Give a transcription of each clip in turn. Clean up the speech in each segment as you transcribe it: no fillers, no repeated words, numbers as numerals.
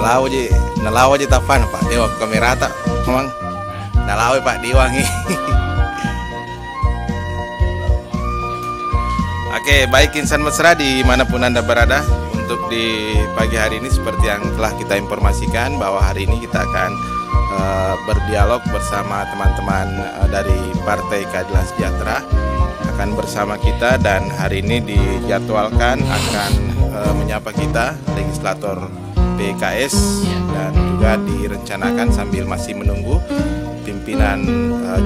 nalaw aja tapan Pak Dewa kamera tak memang nalaw Pak Dewa nih. Oke, baik insan mesra dimanapun Anda berada, untuk di pagi hari ini seperti yang telah kita informasikan bahwa hari ini kita akan berdialog bersama teman-teman dari Partai Keadilan Sejahtera akan bersama kita, dan hari ini dijadwalkan akan menyapa kita legislator PKS, dan juga direncanakan sambil masih menunggu pimpinan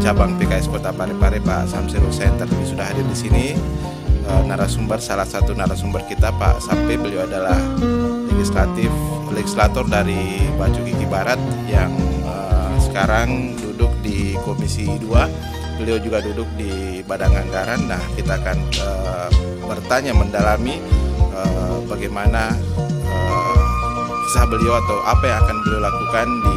cabang PKS Kota Parepare Pak Samsir Hussein tadi sudah hadir di sini. Salah satu narasumber kita Pak Sape, beliau adalah legislator dari Baju Gigi Barat yang sekarang duduk di Komisi 2. Beliau juga duduk di Badan Anggaran. Nah, kita akan bertanya mendalami bagaimana kisah beliau atau apa yang akan beliau lakukan di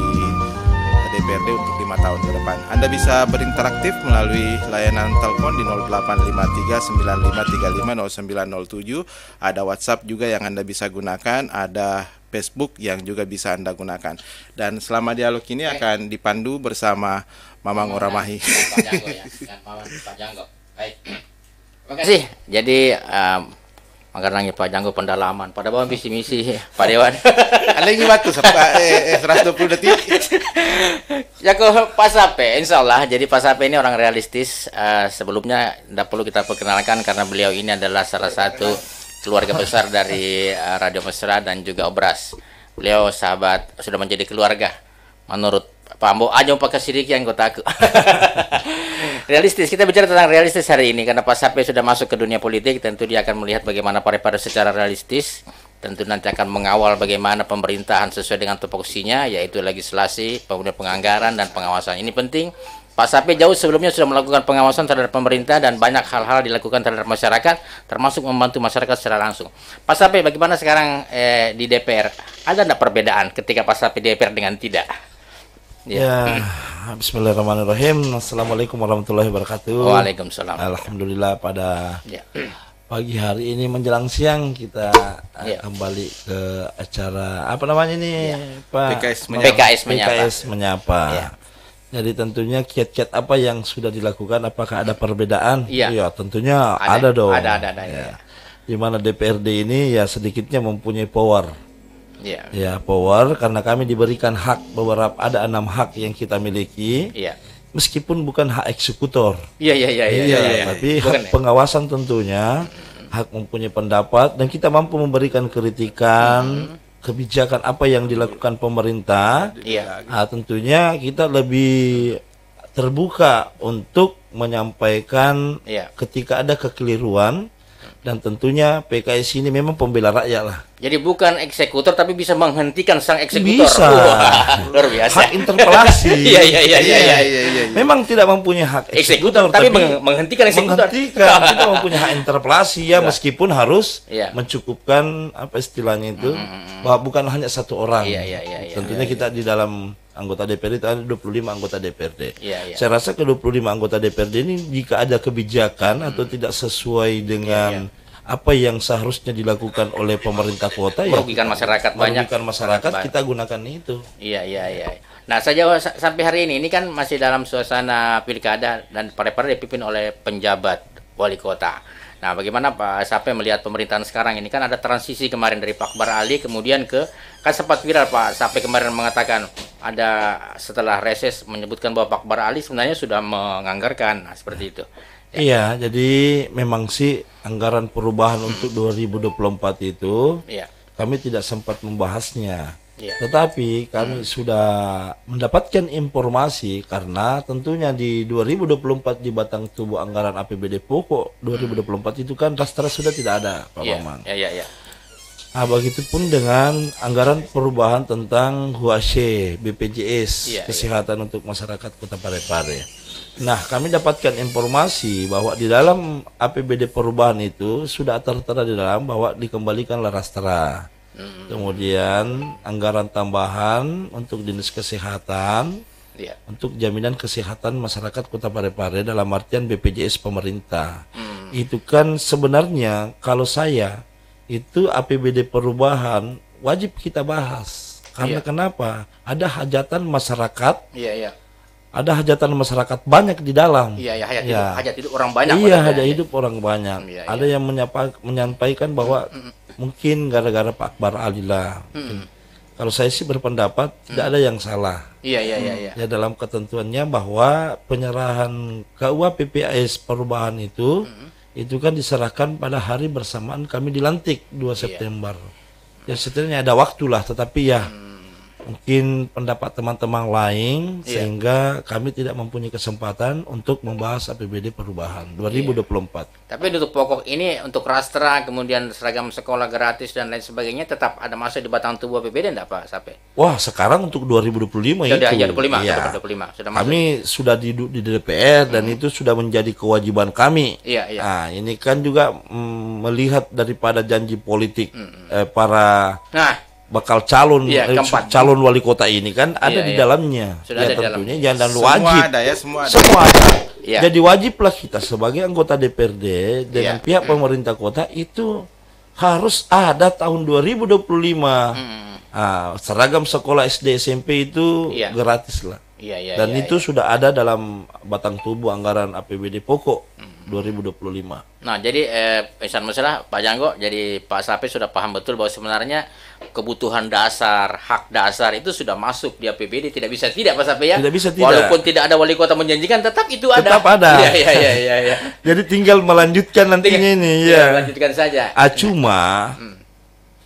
DPRD untuk 5 tahun ke depan. Anda bisa berinteraktif melalui layanan telepon di 085395350907. Ada WhatsApp juga yang Anda bisa gunakan, ada Facebook yang juga bisa Anda gunakan. Dan selama dialog ini akan dipandu bersama Mamang Oramahi. Pak Janggo. Baik. Terima kasih. Jadi Manggarangnya Pak Janggo pendalaman pada bawah visi misi Pak Dewan. Ada lagi waktu 120 detik. Ya ke Pak Sape, insya Allah. Jadi Pak Sape ini orang realistis. Sebelumnya tidak perlu kita perkenalkan karena beliau ini adalah salah satu keluarga besar dari Radio Mesra dan juga Obras. Beliau sahabat, sudah menjadi keluarga. Menurut Pak Ambo, aja pakai sidik yang kotaku. Realistis, kita bicara tentang realistis hari ini karena Pak Sape sudah masuk ke dunia politik, tentu dia akan melihat bagaimana Parepare secara realistis. Tentu nanti akan mengawal bagaimana pemerintahan sesuai dengan tupoksinya, yaitu legislasi, kemudian penganggaran dan pengawasan. Ini penting. Pak Sape jauh sebelumnya sudah melakukan pengawasan terhadap pemerintah dan banyak hal-hal dilakukan terhadap masyarakat, termasuk membantu masyarakat secara langsung. Pak Sape, bagaimana sekarang di DPR? Ada tidak perbedaan ketika Pak Sape di DPR dengan tidak? Ya, bismillahirrahmanirrahim. Assalamualaikum warahmatullahi wabarakatuh. Waalaikumsalam. Alhamdulillah pada pagi hari ini menjelang siang kita kembali ke acara apa namanya ini Pak? PKS menyapa. Ya. Jadi tentunya kiat-kiat apa yang sudah dilakukan, apakah ada perbedaan? Ya tentunya ada dong. Ada. Ya. Di mana DPRD ini ya sedikitnya mempunyai power. Ya power karena kami diberikan hak beberapa, ada 6 hak yang kita miliki. Meskipun bukan hak eksekutor. Tapi hak pengawasan tentunya, hak mempunyai pendapat dan kita mampu memberikan kritikan kebijakan apa yang dilakukan pemerintah. Nah, tentunya kita lebih terbuka untuk menyampaikan ketika ada kekeliruan. Dan tentunya PKS ini memang pembela rakyat lah. Jadi bukan eksekutor tapi bisa menghentikan sang eksekutor. Bisa. Luar biasa. Hak interpelasi. Iya. Memang tidak mempunyai hak eksekutor tapi menghentikan eksekutor. Kita mempunyai hak interpelasi ya, meskipun harus mencukupkan apa istilahnya itu bahwa bukan hanya satu orang. Tentunya kita di dalam anggota DPRD itu ada 25 anggota DPRD. Saya rasa ke 25 anggota DPRD ini jika ada kebijakan atau tidak sesuai dengan apa yang seharusnya dilakukan oleh pemerintah kota merugikan masyarakat banyak. Merugikan masyarakat, kita gunakan itu. Nah, sampai hari ini kan masih dalam suasana pilkada dan Parepare dipimpin oleh penjabat wali kota. Nah, bagaimana Pak Sape melihat pemerintahan sekarang ini? Kan ada transisi kemarin dari Pak Akbar Ali kemudian kan sempat viral Pak Sape kemarin mengatakan ada setelah reses menyebutkan bahwa Pak Akbar Ali sebenarnya sudah menganggarkan, seperti itu. Iya, jadi memang sih anggaran perubahan untuk 2024 itu kami tidak sempat membahasnya. Tetapi kami sudah mendapatkan informasi karena tentunya di 2024 di batang tubuh anggaran APBD pokok 2024 itu kan rastra sudah tidak ada, Pak Bambang. Nah, begitupun dengan anggaran perubahan tentang HUASE, BPJS, kesehatan untuk masyarakat Kota Parepare. Nah, kami dapatkan informasi bahwa di dalam APBD perubahan itu sudah tertera di dalam bahwa dikembalikanlah rastra. Kemudian anggaran tambahan untuk dinas kesehatan, untuk jaminan kesehatan masyarakat Kota Parepare dalam artian BPJS pemerintah. Itu kan sebenarnya kalau saya itu APBD perubahan wajib kita bahas. Karena kenapa? Ada hajatan masyarakat. Iya, iya. Ada hajatan masyarakat banyak di dalam. Iya, ya, hajat hidup orang banyak. Iya, hajat hidup orang banyak. Iya, ada yang menyampaikan bahwa mungkin gara-gara Pak Akbar Alila. Kalau saya sih berpendapat tidak ada yang salah. Iya, iya, iya. Ya dalam ketentuannya bahwa penyerahan KUA PPAS perubahan itu kan diserahkan pada hari bersamaan kami dilantik 2 September. Ya setidaknya ada waktulah, tetapi ya mungkin pendapat teman-teman lain sehingga kami tidak mempunyai kesempatan untuk membahas APBD perubahan 2024. Tapi untuk pokok ini, untuk rastra, kemudian seragam sekolah gratis dan lain sebagainya tetap ada masuk di batang tubuh APBD enggak Pak Sape? Wah, sekarang untuk 2025 itu. Ya, 25, ya. 25 sudah masuk. Kami sudah di DPR dan itu sudah menjadi kewajiban kami. Iya, iya. Nah, ini kan juga melihat daripada janji politik para bakal calon calon wali kota ini kan ada di dalamnya. Sudah ya ada tentunya dalam. jangan Semua wajib. ada ya, semua ada. Semua ada. Ya. Jadi wajiblah kita sebagai anggota DPRD dengan pihak pemerintah kota itu harus ada tahun 2025. Seragam sekolah SD SMP itu gratis lah. Dan itu sudah ada dalam batang tubuh anggaran APBD pokok 2025. Nah, jadi pesan masalah Pak Janggo, jadi Pak Sape sudah paham betul bahwa sebenarnya kebutuhan dasar, hak dasar itu sudah masuk di APBD, tidak bisa tidak Pak Sape ya? Tidak bisa tidak. Walaupun tidak ada wali kota menjanjikan, tetap itu ada. Tetap ada. Iya. Jadi tinggal melanjutkan nantinya ini ya. Lanjutkan saja. Cuma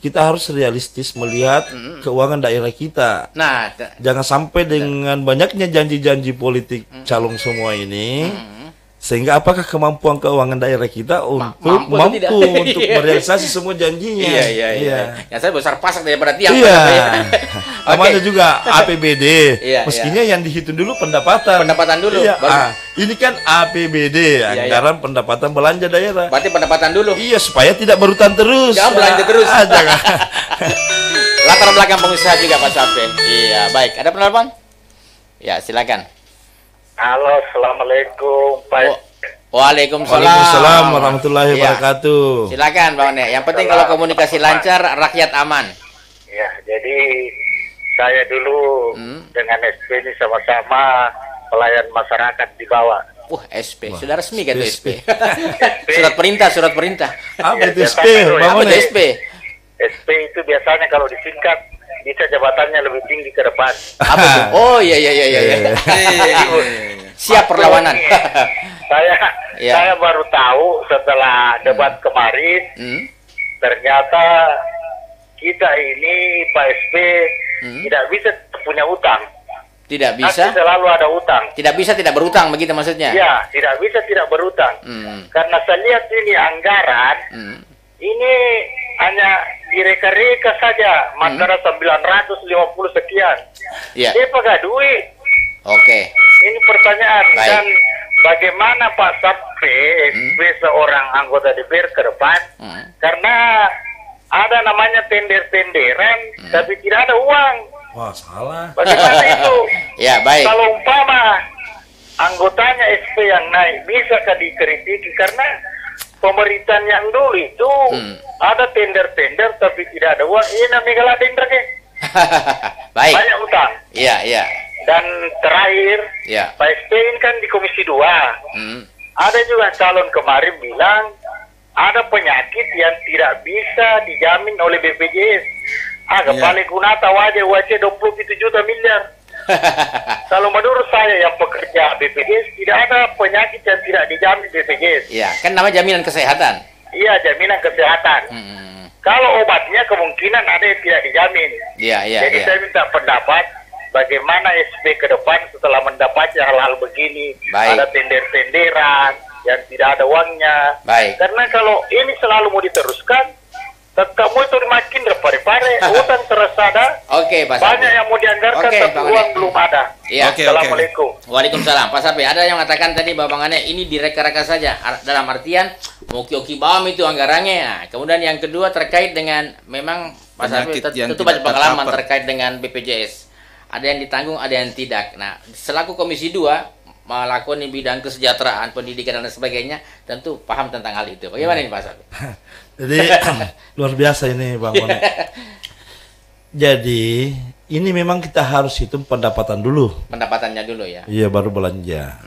kita harus realistis melihat keuangan daerah kita. Nah, jangan sampai dengan banyaknya janji-janji politik calon semua ini, sehingga apakah kemampuan keuangan daerah kita untuk mampu untuk merealisasi semua janjinya? Iya. Yang saya besar pasak daripada tiang. Iya. Namanya juga APBD. Mestinya yang dihitung dulu pendapatan. Pendapatan dulu. Iya. Ini kan APBD, anggaran pendapatan belanja daerah. Berarti pendapatan dulu. Iya, supaya tidak berhutang terus. Jangan belanja terus. Jangan. Latar belakang pengusaha juga Pak Sape. Iya, baik. Ada penelpon? Ya, silakan. Halo, assalamualaikum Pak. Waalaikumsalam warahmatullahi wabarakatuh. Silakan Bang Nek. Yang penting kalau komunikasi lancar, rakyat aman. Ya, jadi saya dulu dengan SP ini sama-sama pelayan masyarakat di bawah. SP, sudah resmi kan itu SP. Surat perintah. Apa itu SP? Apa itu SP? SP itu biasanya kalau disingkat bisa jabatannya lebih tinggi ke depan. Apa itu? Oh iya. Siap perlawanan. Saya baru tahu setelah debat kemarin, ternyata kita ini Pak SP tidak bisa punya utang. Tidak bisa? Pasti selalu ada utang. Tidak bisa tidak berutang begitu maksudnya? Ya, tidak bisa tidak berutang. Karena saya lihat ini anggaran, ini hanya direka-reka saja, antara 950 sekian. Dia pakai duit. Oke. Ini pertanyaan. Dan bagaimana Pak Sape seorang anggota DPR ke depan? Karena ada namanya tender-tenderan, tapi tidak ada uang. Wah, salah. Bagaimana itu? Ya, baik. Kalau umpama anggotanya SP yang naik, bisakah dikritiki? Karena pemerintahan yang dulu itu ada tender-tender tapi tidak ada uang. Ini namanya tender ke? Baik. Banyak utang. Iya. Dan terakhir, Pak SP ini kan di Komisi 2. Ada juga calon kemarin bilang ada penyakit yang tidak bisa dijamin oleh BPJS. Kepala Kunata wajah 27 juta miliar. Kalau menurut saya yang pekerja BPJS tidak ada penyakit yang tidak dijamin BPJS. Iya, kan namanya jaminan kesehatan. Iya, jaminan kesehatan. Kalau obatnya kemungkinan ada yang tidak dijamin. Iya. Jadi saya minta pendapat bagaimana SP ke depan setelah mendapat hal-hal begini. Baik. Ada tender-tenderan yang tidak ada uangnya. Baik. Karena kalau ini selalu mau diteruskan, tetap mau itu makin repare-pare, utang terus ada. Oke, Pak Sape. Banyak yang mau dianggarkan, tapi uang belum ada. Iya. Assalamualaikum. Waalaikumsalam. Pak Sape, ada yang mengatakan tadi Bang Ane ini direka-reka saja. Dalam artian oki-oki bam itu anggarannya. Nah, kemudian yang kedua terkait dengan memang Pak Sape tentu banyak pengalaman terkait dengan BPJS. Ada yang ditanggung, ada yang tidak. Nah, selaku Komisi 2 melakukan bidang kesejahteraan, pendidikan dan sebagainya, tentu paham tentang hal itu. Bagaimana ini Pak Sape? Jadi luar biasa ini Bang Monek. Jadi ini memang kita harus hitung pendapatan dulu. Pendapatannya dulu ya. Iya, baru belanja.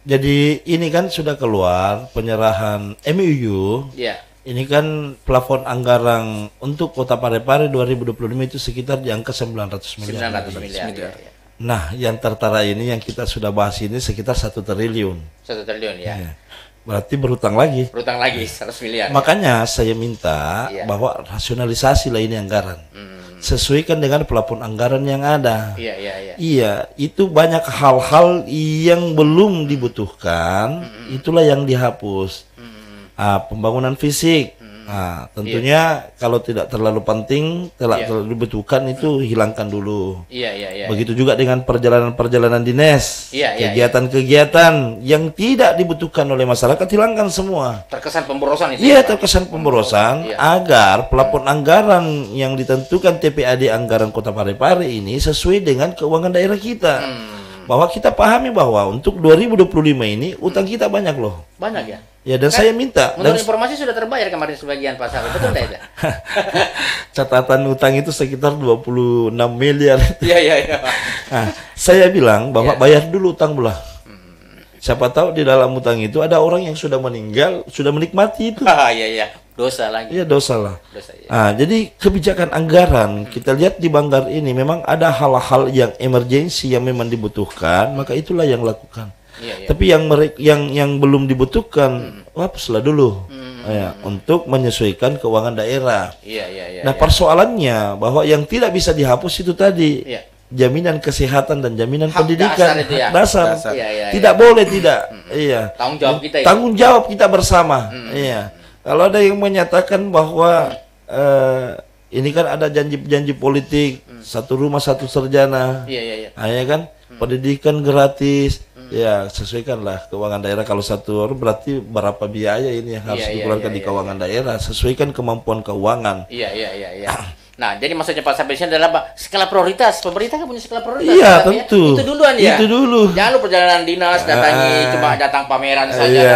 Jadi ini kan sudah keluar penyerahan MUU. Iya. Ini kan plafon anggaran untuk Kota Parepare 2025 itu sekitar di angka 900 miliar. 900 miliar. Ya. Nah, yang tertara ini yang kita sudah bahas ini sekitar 1 triliun. 1 triliun ya. Ya. Berarti berutang lagi. Berutang lagi 100 miliar. Makanya saya minta bahwa rasionalisasi lah ini anggaran. Sesuaikan dengan plafon anggaran yang ada. Iya, itu banyak hal-hal yang belum dibutuhkan, itulah yang dihapus. Pembangunan fisik, tentunya kalau tidak terlalu penting, terlalu dibutuhkan itu hilangkan dulu. Begitu juga dengan perjalanan-perjalanan dinas, kegiatan-kegiatan yang tidak dibutuhkan oleh masyarakat hilangkan semua. Terkesan pemborosan itu. Iya, terkesan pemborosan agar plafon anggaran yang ditentukan TPAD anggaran Kota Parepare ini sesuai dengan keuangan daerah kita. Bahwa kita pahami bahwa untuk 2025 ini utang kita banyak loh. Banyak ya? Ya, dan saya minta. Menurut informasi sudah terbayar kemarin sebagian Pak Sabri, betul tidak itu? Catatan utang itu sekitar 26 miliar. Iya. Nah, saya bilang bahwa bayar dulu utang belah. Siapa tahu di dalam utang itu ada orang yang sudah meninggal, sudah menikmati itu. Iya. Dosa lagi. Iya, dosa lah. Jadi kebijakan anggaran, kita lihat di Banggar ini memang ada hal-hal yang emergensi yang memang dibutuhkan, maka itulah yang lakukan. Tapi yang belum dibutuhkan, hapuslah dulu. Untuk menyesuaikan keuangan daerah. Nah, persoalannya bahwa yang tidak bisa dihapus itu tadi. Jaminan kesehatan dan jaminan hak pendidikan, dasar. Tidak boleh tidak. Tanggung jawab kita. Tanggung jawab kita bersama. Kalau ada yang menyatakan bahwa ini kan ada janji-janji politik, satu rumah satu sarjana, ya kan, pendidikan gratis, ya sesuaikanlah keuangan daerah. Kalau satu orang berarti berapa biaya ini yang harus dikeluarkan di keuangan daerah, sesuaikan kemampuan keuangan. Nah, jadi maksudnya Pak Sabri adalah skala prioritas. Pemerintah kan punya skala prioritas. Iya, tentu. Itu duluan ya. Itu dulu. Jangan lu perjalanan dinas datangi cuma datang pameran saja. Iya.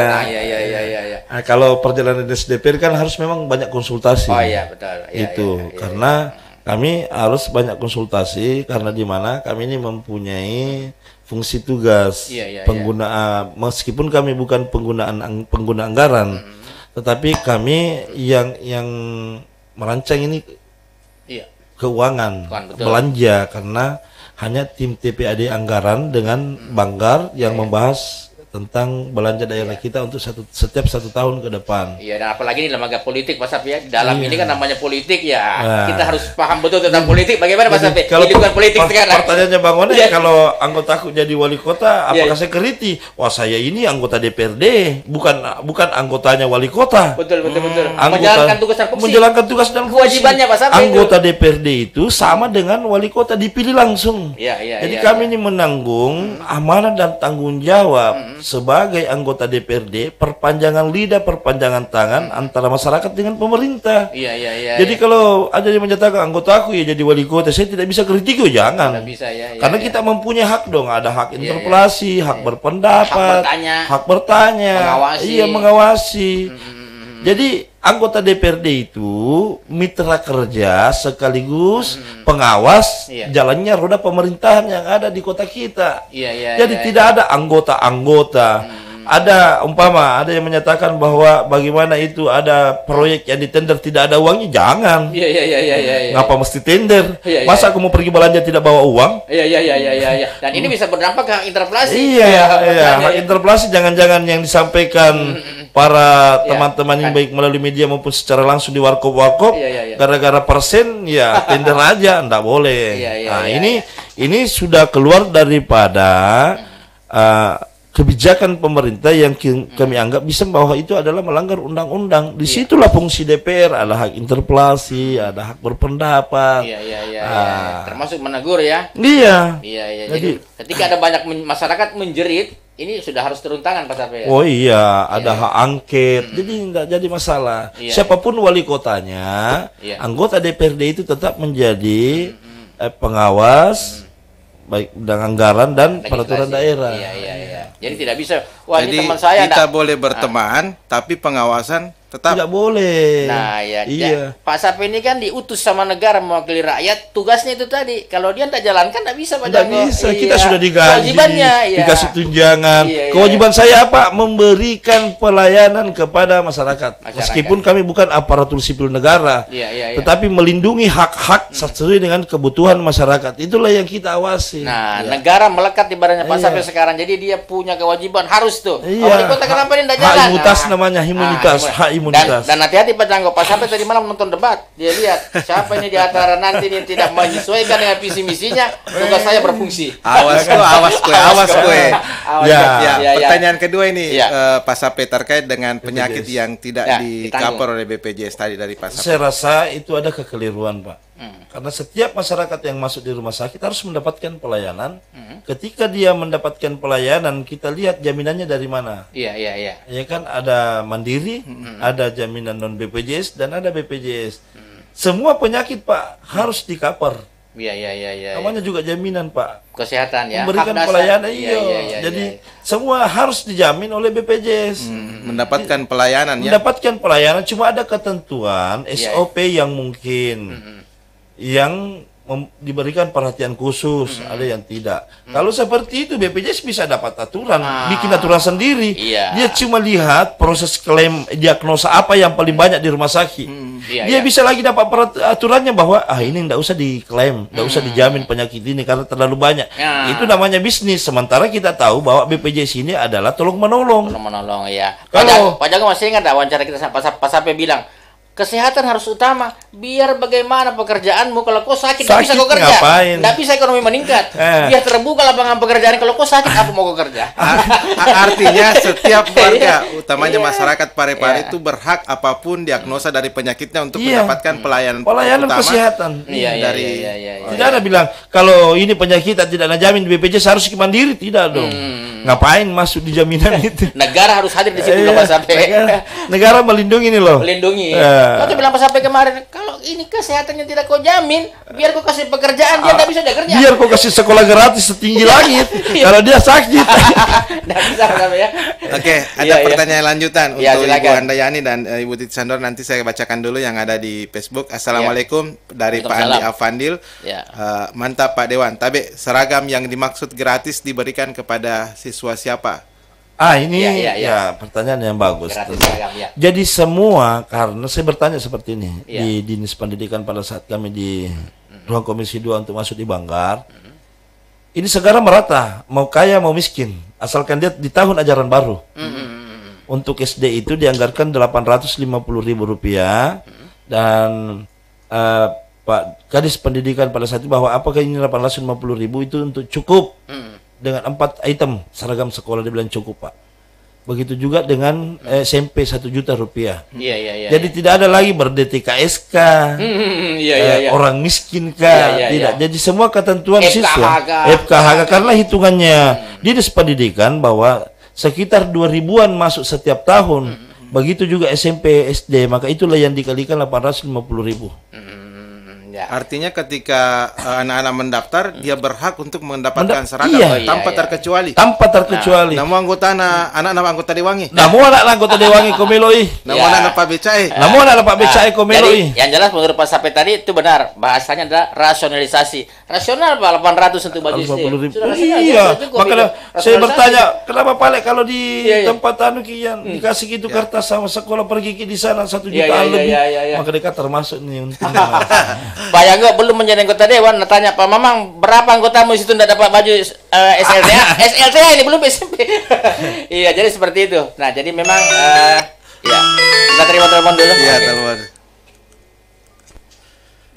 Nah, kalau perjalanan dinas DPR kan harus memang banyak konsultasi. Oh iya, betul. Karena kami harus banyak konsultasi karena di mana kami ini mempunyai fungsi tugas penggunaan, meskipun kami bukan pengguna anggaran, tetapi kami yang merancang ini keuangan belanja, karena hanya tim TPAD anggaran dengan Banggar yang membahas tentang belanja daerah kita untuk setiap 1 tahun ke depan. Iya, dan apalagi ini lembaga politik Pak Sabri ya. Dalam ini kan namanya politik ya. Kita harus paham betul tentang politik. Bagaimana Pak Sabri? Kalau bukan politik sekarang. Pertanyaannya Bang One, kalau anggotaku jadi wali kota, apakah saya kritik? Wah, saya ini anggota DPRD, bukan anggotanya wali kota. Betul. Menjalankan tugas dan fungsi. Menjalankan tugas dan kewajibannya Pak Sabri. Anggota DPRD itu sama dengan wali kota, dipilih langsung. Jadi kami ini menanggung amanah dan tanggung jawab sebagai anggota DPRD, perpanjangan lidah, perpanjangan tangan antara masyarakat dengan pemerintah. Jadi kalau ada yang menyatakan anggota aku ya jadi wali kota, saya tidak bisa kritik, jangan. Karena kita mempunyai hak dong, ada hak interpelasi, hak berpendapat, hak bertanya, mengawasi. Jadi anggota DPRD itu mitra kerja sekaligus pengawas jalannya roda pemerintahan yang ada di kota kita. Jadi tidak ada anggota-anggota. Ada ada yang menyatakan bahwa bagaimana itu ada proyek yang ditender tidak ada uangnya, jangan. Ngapa mesti tender? Masa aku mau pergi belanja tidak bawa uang? Dan ini bisa berdampak ke hak interpelasi. Hak interpelasi jangan-jangan yang disampaikan para teman-teman yang baik melalui media maupun secara langsung di warkop gara-gara persen tender aja, enggak boleh. Ini sudah keluar daripada kebijakan pemerintah yang kami anggap bisa bahwa itu adalah melanggar undang-undang. Disitulah fungsi DPR, ada hak interpelasi, ada hak berpendapat. Termasuk menegur ya. Jadi ketika ada banyak masyarakat menjerit, ini sudah harus turun tangan Pak Sabri. Ada hak angket. Jadi tidak jadi masalah. Siapapun wali kotanya, anggota DPRD itu tetap menjadi pengawas baik dengan anggaran dan peraturan daerah. Jadi tidak bisa. Jadi ini teman saya kita boleh berteman, tapi pengawasan Tetap. Tidak boleh. Nah, ya, iya. Pak Sape ini kan diutus sama negara mewakili rakyat. Tugasnya itu tadi. Kalau dia tidak jalankan, tidak bisa Pak Tidak Janggo. bisa. Iya. Kita sudah digaji, Kewajibannya, dikasih tunjangan. Iya. Kewajiban saya apa? Memberikan pelayanan kepada masyarakat. Meskipun kami bukan aparatur sipil negara, Iya. tetapi melindungi hak-hak sesuai dengan kebutuhan masyarakat. Itulah yang kita awasi. Nah, negara melekat di badannya Pak Sape sekarang. Jadi dia punya kewajiban harus tuh. Wali kota kenapa ini tidak jalan? Hak imunitas namanya, imunitas, hak imunitas. Dan hati-hati Pak Janggo, Pak Sape tadi malam nonton debat. Dia lihat siapa ini di antara nanti ini tidak menyesuaikan dengan visi misinya, tugas saya berfungsi. Awas gue. Pertanyaan kedua ini Pak Sape terkait dengan penyakit yang tidak di-cover oleh BPJS tadi dari Pak Sape. Saya rasa itu ada kekeliruan, Pak. Karena setiap masyarakat yang masuk di rumah sakit harus mendapatkan pelayanan. Ketika dia mendapatkan pelayanan, kita lihat jaminannya dari mana. Iya. Ya kan, ada Mandiri, ada jaminan non BPJS dan ada BPJS. Semua penyakit, Pak, harus di-cover. Iya. Namanya juga jaminan, Pak. Kesehatan ya. Memberikan pelayanan, Jadi semua harus dijamin oleh BPJS. Mendapatkan pelayanan ya. Mendapatkan pelayanan, cuma ada ketentuan SOP yang mungkin yang diberikan perhatian khusus, ada yang tidak. Kalau seperti itu BPJS bisa dapat aturan, bikin aturan sendiri. Dia cuma lihat proses klaim diagnosa apa yang paling banyak di rumah sakit. Dia bisa lagi dapat aturannya bahwa ini tidak usah diklaim, tidak usah dijamin penyakit ini karena terlalu banyak. Itu namanya bisnis. Sementara kita tahu bahwa BPJS ini adalah tolong menolong. Ya. Kalau Pak Janggo masih ingat wawancara kita Pak Sape bilang, kesehatan harus utama. Biar bagaimana pekerjaanmu, kalau kau sakit tidak bisa kau kerja. Tidak bisa ekonomi meningkat. Biar terbuka lapangan pekerjaan. Kalau kau sakit, apa mau kau kerja? Artinya setiap warga, utamanya masyarakat Parepare itu berhak apapun diagnosa dari penyakitnya untuk mendapatkan pelayanan utama kesehatan. Dari tidak ada bilang kalau ini penyakit tidak dijamin BPJS harus mandiri, tidak dong. Ngapain masuk di jaminan itu? Negara harus hadir di situ Pak Sape. Negara melindungi ini loh. Melindungi. Kau bilang Pak Sape kemarin, kalau ini kesehatannya tidak kau jamin, biar kau kasih pekerjaan dia tidak bisa dia kerja. Biar kau kasih sekolah gratis setinggi langit. Kalau dia sakit. Tidak bisa ya. Oke, ada pertanyaan lanjutan untuk Ibu Handayani dan Ibu Titi Sandor. Nanti saya bacakan dulu yang ada di Facebook. Assalamualaikum dari Pak Andi Afandil. Mantap Pak Dewan. Tabe, seragam yang dimaksud gratis diberikan kepada siswa siapa? Ini pertanyaan yang bagus. Jadi semua, karena saya bertanya seperti ini di Dinas Pendidikan pada saat kami di ruang Komisi 2 untuk masuk di Banggar. Ini segera merata, mau kaya mau miskin, asalkan dia di tahun ajaran baru. Untuk SD itu dianggarkan Rp850.000 dan Pak Kadis Pendidikan pada saat itu bahwa apakah ini 850.000 itu untuk cukup dengan 4 item seragam sekolah, dia bilang cukup Pak. Begitu juga dengan SMP Rp1 juta. Jadi tidak ada lagi ber-DTKS orang miskin tidak. Jadi semua ketentuan siswa FKHK karena hitungannya Dinas Pendidikan bahwa sekitar 2.000-an masuk setiap tahun. Begitu juga SMP SD, maka itulah yang dikalikan 850.000. Artinya ketika anak-anak mendaftar, dia berhak untuk mendapatkan seragam tanpa terkecuali. Tanpa terkecuali. Namun anak-anak anggota Dewangi. Namun anak anggota Dewangi komeloi. Namun anak Pak Becai. Namun anak Pak Becai komeloi. Yang jelas menurut Pak Sape tadi itu benar. Bahasanya adalah rasionalisasi. Rasional Pak 800 untuk baju istri. Iya. Makanya saya bertanya, kenapa Pak kalau di tempat kian dikasih gitu kertas sama sekolah pergi di sana 1 jutaan lebih. Maka mereka termasuk nih untuk Pak Janggo belum menjadi anggota Dewan, tanya Pak Mamang berapa anggotamu di situ tidak dapat baju SLTA? SLTA ini belum SMP. Iya, jadi seperti itu. Nah, jadi memang kita terima telepon dulu. Iya, telepon.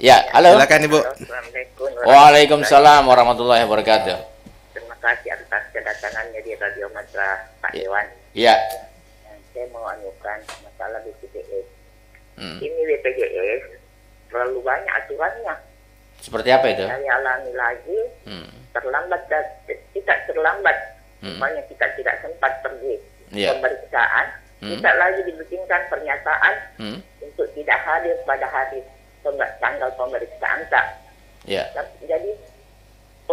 Ya, halo. Silakan Ibu. Waalaikumsalam warahmatullahi wabarakatuh. Terima kasih atas kedatangannya di Radio Matra Pak Dewan. Iya. Saya mau anukan masalah BPJS. Ini BPJS terlalu banyak aturannya. Seperti apa itu? Saya alami lagi, terlambat dan tidak terlambat. Makanya kita tidak sempat pergi pemeriksaan, tidak lagi dibikinkan pernyataan untuk tidak hadir pada hari tanggal pemeriksaan tak. Jadi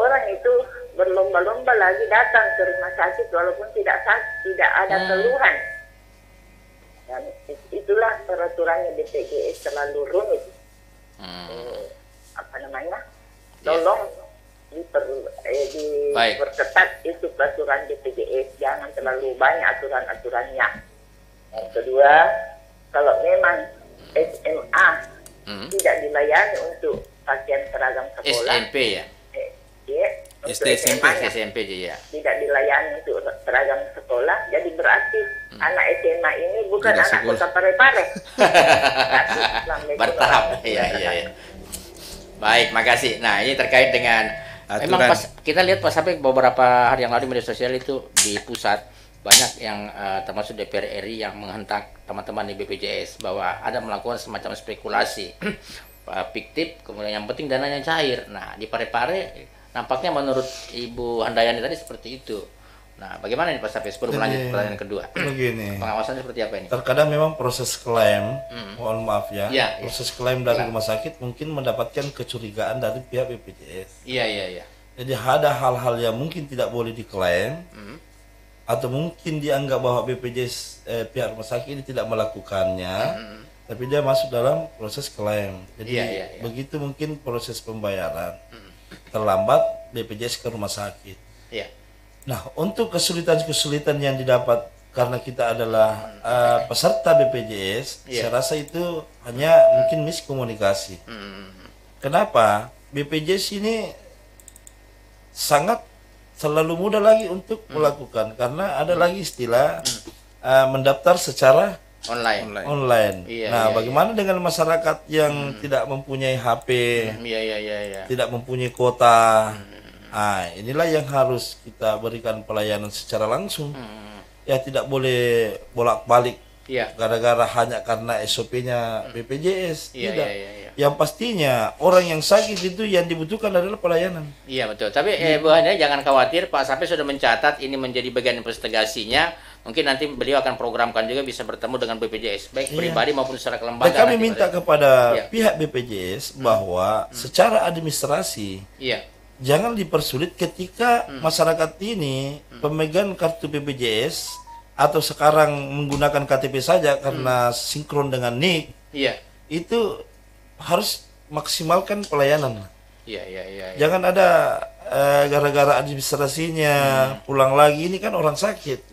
orang itu berlomba-lomba lagi datang ke rumah sakit walaupun tidak ada keluhan. Dan itulah peraturannya BPJS terlalu rumit. Tolong diperketat itu peraturan BPJS, jangan terlalu banyak aturan-aturannya. Yang kedua, kalau memang SMA tidak dilayani untuk pakaian seragam sekolah, SMP ya? SMP ya. Tidak dilayani untuk seragam sekolah, jadi berarti anak SMA ini bukan tidak anak kota Parepare. Bertahap, iya. Baik, makasih. Nah, ini terkait dengan memang pas kita lihat pas sampai beberapa hari yang lalu media sosial itu di pusat banyak yang termasuk DPR RI yang menghentak teman-teman di BPJS bahwa ada melakukan semacam spekulasi fiktif, kemudian yang penting dananya cair. Nah, di Parepare nampaknya menurut Ibu Handayani tadi seperti itu. Nah, bagaimana nih Pak Sapi? Sebelum lanjut pertanyaan kedua. Begini. Pengawasannya seperti apa ini? Terkadang memang proses klaim, mohon maaf ya, proses klaim dari rumah sakit mungkin mendapatkan kecurigaan dari pihak BPJS. Iya. Jadi ada hal-hal yang mungkin tidak boleh diklaim, atau mungkin dianggap bahwa BPJS pihak rumah sakit ini tidak melakukannya, tapi dia masuk dalam proses klaim. Jadi begitu mungkin proses pembayaran terlambat BPJS ke rumah sakit. Iya. Nah, untuk kesulitan-kesulitan yang didapat karena kita adalah peserta BPJS, saya rasa itu hanya mungkin miskomunikasi. Kenapa? BPJS ini sangat selalu mudah lagi untuk melakukan, karena ada lagi istilah mendaftar secara online. Nah, bagaimana dengan masyarakat yang tidak mempunyai HP, tidak mempunyai kuota? Nah, inilah yang harus kita berikan pelayanan secara langsung. Ya, tidak boleh bolak-balik gara-gara hanya karena SOP-nya BPJS. Tidak. Yang pastinya orang yang sakit itu yang dibutuhkan adalah pelayanan. Iya, betul. Tapi Bu Handa jangan khawatir, Pak Sapi sudah mencatat ini menjadi bagian investigasinya. Mungkin nanti beliau akan programkan juga bisa bertemu dengan BPJS, baik pribadi maupun secara kelembagaan. Dan kami minta kepada pihak BPJS bahwa secara administrasi jangan dipersulit ketika masyarakat ini pemegang kartu BPJS atau sekarang menggunakan KTP saja karena sinkron dengan NIK. Itu harus maksimalkan pelayanan. Jangan ada gara-gara administrasinya pulang lagi, ini kan orang sakit.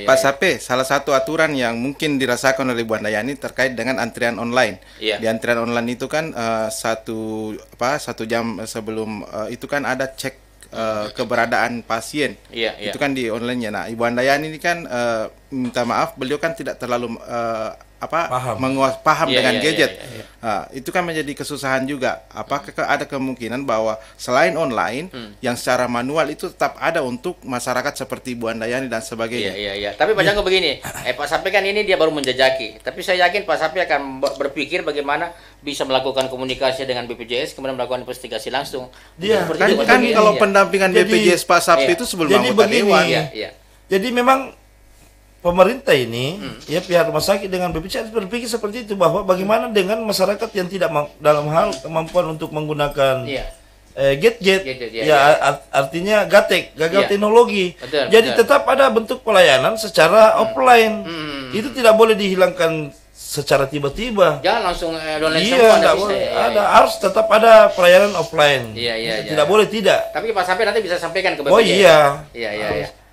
Pak Sape, salah satu aturan yang mungkin dirasakan oleh Bu Handayani terkait dengan antrian online. Di antrian online itu kan satu jam sebelum itu kan ada cek keberadaan pasien. Itu kan di online-nya. Nah, Ibu Handayani ini kan minta maaf, beliau kan tidak terlalu paham dengan gadget. Nah, itu kan menjadi kesusahan juga. Apakah ada kemungkinan bahwa selain online yang secara manual itu tetap ada untuk masyarakat seperti Bu Handayani dan sebagainya? Tapi Pak Jangko begini, Pak Sapi kan ini dia baru menjajaki. Tapi saya yakin Pak Sapi akan berpikir bagaimana bisa melakukan komunikasi dengan BPJS, kemudian melakukan investigasi langsung. Kan kalau pendampingan BPJS Pak Sapi itu sebelum anggota dewan. Jadi memang pemerintah ini, pihak rumah sakit dengan BPJS berpikir seperti itu, bahwa bagaimana dengan masyarakat yang tidak dalam hal kemampuan untuk menggunakan gadget, artinya gagal teknologi. Jadi tetap ada bentuk pelayanan secara offline. Itu tidak boleh dihilangkan secara tiba-tiba. Jangan langsung download semua. Tidak boleh. Harus tetap ada pelayanan offline. Tidak boleh tidak. Tapi Pak Sapi nanti bisa sampaikan ke BPJS. Oh iya.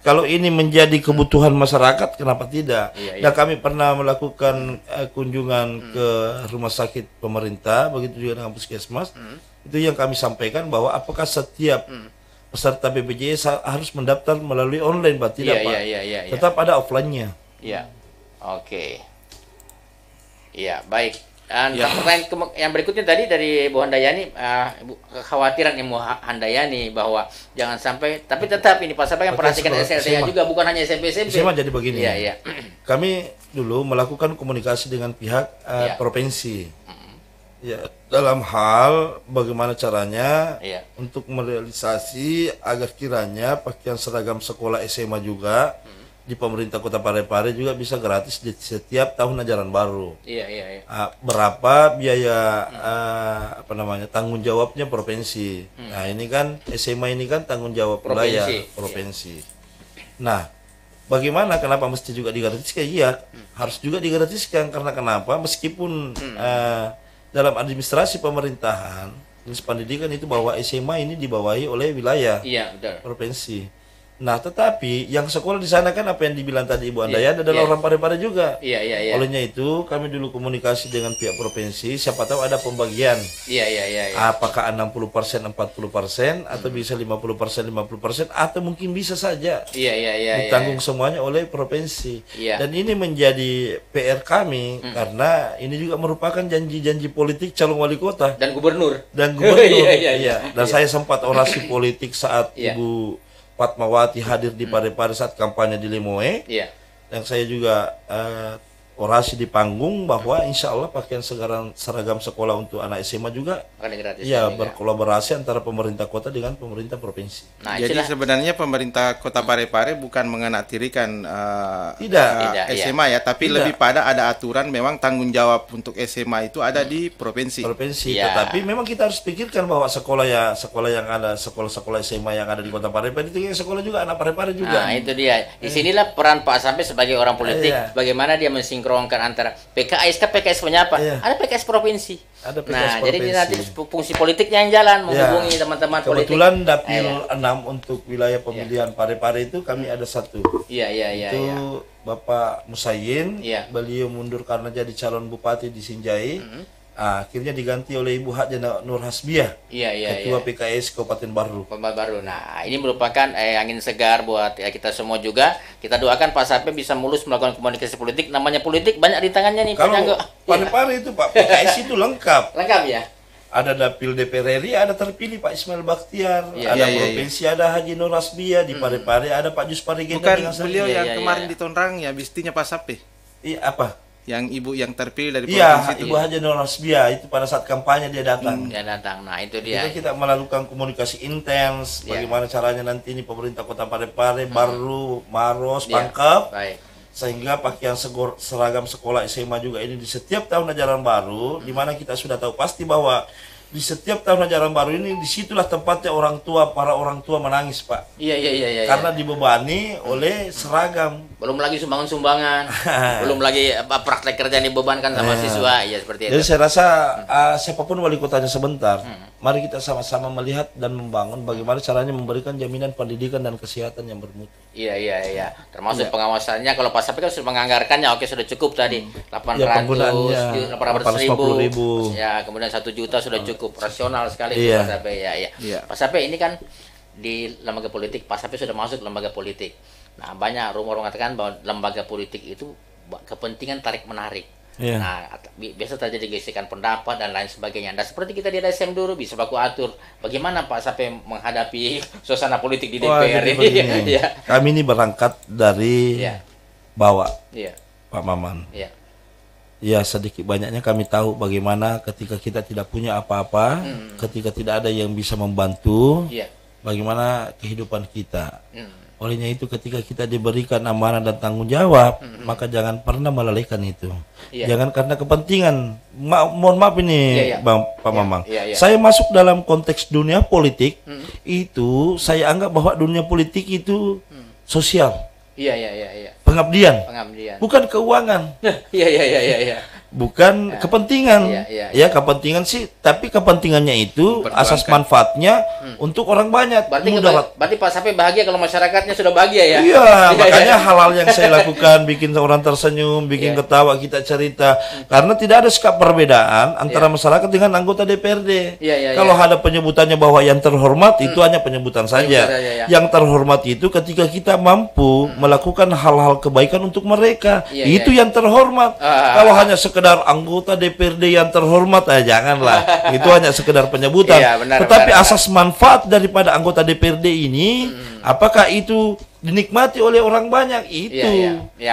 Kalau ini menjadi kebutuhan masyarakat, kenapa tidak? Nah, kami pernah melakukan kunjungan ke rumah sakit pemerintah, begitu juga dengan puskesmas. Itu yang kami sampaikan bahwa apakah setiap peserta BPJS harus mendaftar melalui online, Pak? Tidak, Pak. Tetap ada offline-nya. Baik. Dan pertanyaan yang berikutnya tadi dari Bu Handayani, kekhawatiran Ibu Handayani bahwa jangan sampai, tapi tetap ini Pak Sapi yang perhatikan SLTA juga, bukan hanya SMP-SMP. Jadi begini, kami dulu melakukan komunikasi dengan pihak provinsi, dalam hal bagaimana caranya untuk merealisasi agar kiranya pakaian seragam sekolah SMA juga di pemerintah Kota Parepare juga bisa gratis di setiap tahun ajaran baru. Berapa biaya tanggung jawabnya provinsi. Nah, ini kan SMA ini kan tanggung jawab wilayah provinsi. Nah, bagaimana, kenapa mesti juga digratiskan? Iya, harus juga digratiskan karena kenapa? Meskipun dalam administrasi pemerintahan, dinas pendidikan itu bahwa SMA ini dibawahi oleh wilayah, provinsi. Nah, tetapi yang sekolah di sana kan apa yang dibilang tadi Ibu Andayani adalah orang Parepare juga. Olehnya itu kami dulu komunikasi dengan pihak provinsi, siapa tahu ada pembagian. Apakah 60% 40% atau bisa 50% 50% atau mungkin bisa saja ditanggung semuanya oleh provinsi. Dan ini menjadi PR kami karena ini juga merupakan janji-janji politik calon wali kota dan gubernur. Dan saya sempat orasi politik saat Ibu Fatmawati hadir di Parepare saat kampanye di Limoe. Dan saya juga orasi di panggung bahwa insya Allah pakaian seragam sekolah untuk anak SMA juga berkolaborasi antara pemerintah kota dengan pemerintah provinsi. Nah, jadi sebenarnya pemerintah kota Parepare bukan mengenaktirikan SMA ya, tapi lebih pada ada aturan memang tanggung jawab untuk SMA itu ada di provinsi. Tetapi memang kita harus pikirkan bahwa sekolah yang ada, sekolah-sekolah SMA yang ada di kota Parepare itu sekolah juga anak Parepare juga. Nah, itu dia. Disinilah peran Pak Sampai sebagai orang politik, bagaimana dia mensinkronkan antara PKS punya apa? Ada PKS provinsi. Jadi ini nanti fungsi politiknya yang jalan menghubungi teman-teman politik. Kebetulan dapil 6 untuk wilayah pemilihan Parepare itu kami ada satu. Itu Bapak Musayin, beliau mundur karena jadi calon bupati di Sinjai. Akhirnya diganti oleh Ibu Hajana Nur Hasbiah, Ketua PKS Kabupaten Baru. Nah, ini merupakan angin segar buat kita semua juga. Kita doakan Pak Sampai bisa mulus melakukan komunikasi politik. Namanya politik banyak di tangannya nih. Kalau Parepare itu Pak PKS itu lengkap. Lengkap ya. Ada dapil DPR RI, ada terpilih Pak Ismail Bakhtiar, ada provinsi, ada Haji Nur Hasbiah, di Parepare ada Pak Juspari Genda. Bukan beliau yang kemarin di Tonrang ya, bistinya Pak Sampai. Iya, apa? Yang ibu yang terpilih dari provinsi itu. Ibu Haji Nur Hasbiah itu pada saat kampanye dia datang. Nah, itu dia. Kita melakukan komunikasi intens bagaimana caranya nanti ini pemerintah Kota Parepare baru Maros Pangkep. Sehingga pakaian seragam sekolah SMA juga ini di setiap tahun ajaran baru, di mana kita sudah tahu pasti bahwa di setiap tahun ajaran baru ini disitulah tempatnya para orang tua menangis, Pak. Karena dibebani oleh seragam. Belum lagi sumbangan-sumbangan, belum lagi praktek kerja yang dibebankan sama siswa, seperti itu. Jadi saya rasa siapapun wali kotanya sebentar, mari kita sama-sama melihat dan membangun bagaimana caranya memberikan jaminan pendidikan dan kesehatan yang bermutu. Termasuk pengawasannya. Kalau Pak Sampai kan sudah menganggarkannya, sudah cukup tadi 850.000, kemudian 1 juta sudah cukup rasional sekali. Pak Sampai Pak Sampai ini kan di lembaga politik, Pak Sampai sudah masuk lembaga politik. Nah, banyak rumor mengatakan bahwa lembaga politik itu kepentingan tarik menarik. Nah, biasa terjadi gesekan pendapat dan lain sebagainya. Dan seperti kita di LSM dulu bisa baku atur. Bagaimana Pak Sampai menghadapi suasana politik di DPR ini? Kami ini berangkat dari bawah, Pak Maman. Sedikit banyaknya kami tahu bagaimana ketika kita tidak punya apa-apa, ketika tidak ada yang bisa membantu, bagaimana kehidupan kita. Olehnya itu ketika kita diberikan amanah dan tanggung jawab, maka jangan pernah melalaikan itu. Jangan karena kepentingan. Mohon maaf ini Pak Mamang. Saya masuk dalam konteks dunia politik, itu saya anggap bahwa dunia politik itu sosial. Pengabdian. Bukan keuangan. Bukan kepentingan. Kepentingan sih, tapi kepentingannya itu asas manfaatnya untuk orang banyak. Berarti Pak Sampai bahagia kalau masyarakatnya sudah bahagia ya. Makanya hal-hal yang saya lakukan bikin orang tersenyum, bikin ketawa, kita cerita. Karena tidak ada sikap perbedaan antara masyarakat dengan anggota DPRD. Kalau ada penyebutannya bahwa yang terhormat itu hanya penyebutan saja. Yang terhormat itu ketika kita mampu melakukan hal-hal kebaikan untuk mereka. Itu yang terhormat. Kalau hanya sekedar anggota DPRD yang terhormat, janganlah. Itu hanya sekedar penyebutan. Tetapi asas manfaat daripada anggota DPRD ini, apakah itu dinikmati oleh orang banyak? Itu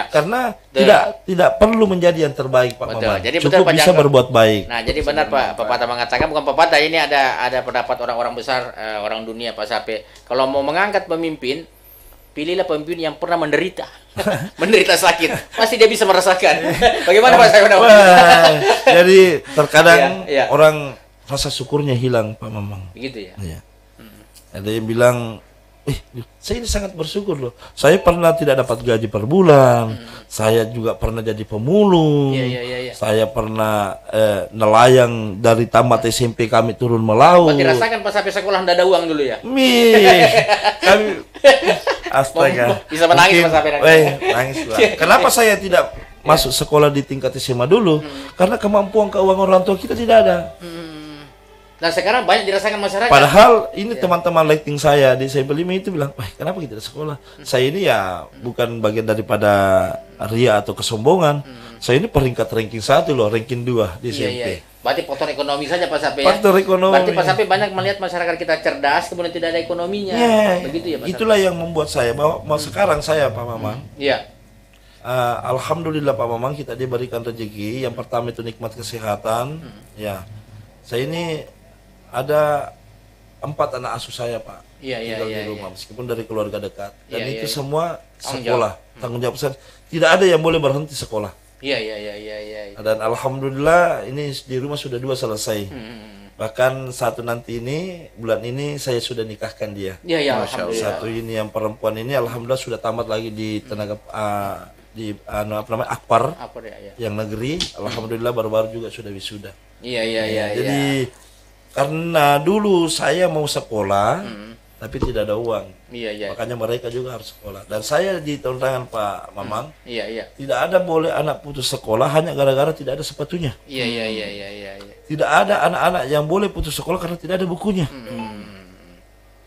karena tidak perlu menjadi yang terbaik, Pak Maman. Jadi cukup bisa berbuat baik. Nah, jadi benar Pak Pepatah mengatakan, bukan pepatah, ini ada pendapat orang-orang besar, orang dunia Pak Sampai. Kalau mau mengangkat pemimpin, pilihlah pemimpin yang pernah menderita. Menderita sakit, pasti dia bisa merasakan. Bagaimana Pak Sampai? Jadi terkadang orang rasa syukurnya hilang, Pak Mamang. Begitu ya. Ada yang bilang Saya ini sangat bersyukur loh. Saya pernah tidak dapat gaji per bulan. Saya juga pernah jadi pemulung. Saya pernah nelayan dari tamat SMP kami turun melaut. Berarti rasakan pas sampai sekolah ndak ada uang dulu ya? Kami astaga. Bisa menangis pas sampai nangis lah. Kenapa saya tidak masuk sekolah di tingkat SMA dulu? Karena kemampuan keuangan orang tua kita tidak ada. Dan sekarang banyak dirasakan masyarakat. Padahal ini teman-teman lighting saya di SMP 5 itu bilang, kenapa kita sekolah? Saya ini ya bukan bagian daripada ria atau kesombongan. Saya ini peringkat ranking 1 loh, ranking 2 di SMP. Berarti faktor ekonomi saja Pak Sape. Faktor ekonomi. Berarti Pak Sape banyak melihat masyarakat kita cerdas, kemudian tidak ada ekonominya. Begitu ya Pak Sape. Itulah yang membuat saya bahwa sekarang saya Pak Mamang. Alhamdulillah Pak Mamang, kita diberikan rezeki. Yang pertama itu nikmat kesehatan. Ya, saya ini ada 4 anak asuh saya Pak. Tinggal di rumah, meskipun dari keluarga dekat. Dan itu semua sekolah, tanggung jawab saya. Tidak ada yang boleh berhenti sekolah. Dan alhamdulillah ini di rumah sudah 2 selesai. Bahkan satu nanti ini bulan ini saya sudah nikahkan dia. Satu ini yang perempuan ini alhamdulillah sudah tamat lagi di tenaga di Akpar yang negeri. Alhamdulillah baru-baru juga sudah wisuda. Jadi karena dulu saya mau sekolah tapi tidak ada uang. Makanya mereka juga harus sekolah. Dan saya ditentangan Pak Mamang. Tidak ada boleh anak putus sekolah hanya gara-gara tidak ada sepatunya. Tidak ada anak-anak yang boleh putus sekolah karena tidak ada bukunya.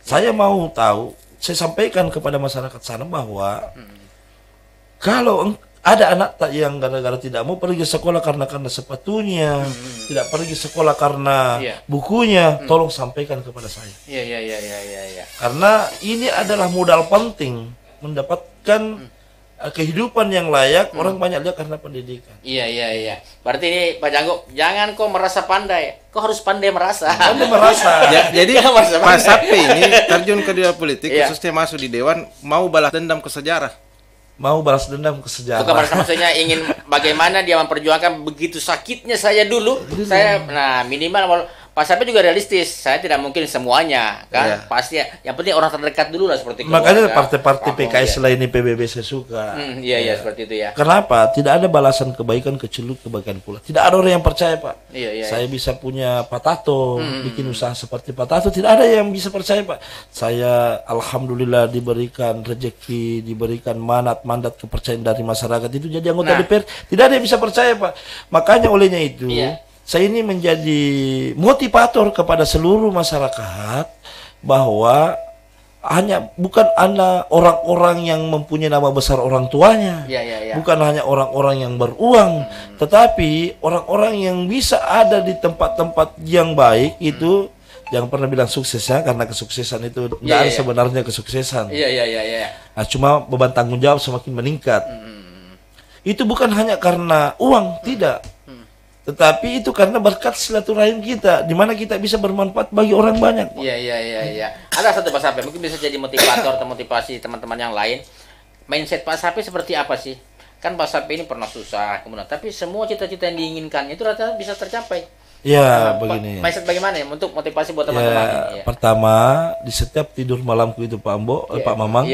Saya mau tahu, saya sampaikan kepada masyarakat sana bahwa kalau ada anak yang gara-gara tidak mau pergi sekolah karena sepatunya, tidak pergi sekolah karena bukunya, tolong sampaikan kepada saya. Karena ini adalah modal penting mendapatkan kehidupan yang layak. Orang banyak lihat karena pendidikan. Berarti ini Pak Janggo, jangan kau merasa pandai, kau harus pandai merasa. Jadi Pak Sape ini terjun ke dunia politik, khususnya masuk di dewan, mau balas dendam ke sejarah. Bukan maksudnya ingin bagaimana dia memperjuangkan begitu sakitnya saya dulu. Nah minimal Pak Sape juga realistis. Saya tidak mungkin semuanya kan. Pasti yang penting orang terdekat dulu lah seperti keluarga. Makanya partai-partai PKS lain PBB saya suka. Seperti itu ya. Kenapa? Tidak ada balasan kebaikan kecuali kebaikan pula. Tidak ada orang yang percaya Pak. Saya bisa punya Pak Tato, bikin usaha seperti Pak Tato. Tidak ada yang bisa percaya Pak. Saya alhamdulillah diberikan rezeki, diberikan mandat kepercayaan dari masyarakat itu jadi anggota DPR. Tidak ada yang bisa percaya Pak. Makanya olehnya itu saya ini menjadi motivator kepada seluruh masyarakat bahwa bukan orang-orang yang mempunyai nama besar orang tuanya, bukan hanya orang-orang yang beruang, tetapi orang-orang yang bisa ada di tempat-tempat yang baik itu. Jangan pernah bilang sukses ya, karena kesuksesan itu tidak ada sebenarnya kesuksesan. Nah, cuma beban tanggung jawab semakin meningkat. Itu bukan hanya karena uang, tidak. Tetapi itu karena berkat silaturahim kita, di mana kita bisa bermanfaat bagi orang banyak. Ada satu Pak Sape, mungkin bisa jadi motivator atau motivasi teman-teman yang lain. Mindset Pak Sape seperti apa sih? Kan Pak Sape ini pernah susah, kemudian tapi semua cita-cita yang diinginkan itu rata-rata bisa tercapai. Begini. Mindset bagaimana ya untuk motivasi buat teman-teman? Pertama, di setiap tidur malamku itu Pak Pak Mamang,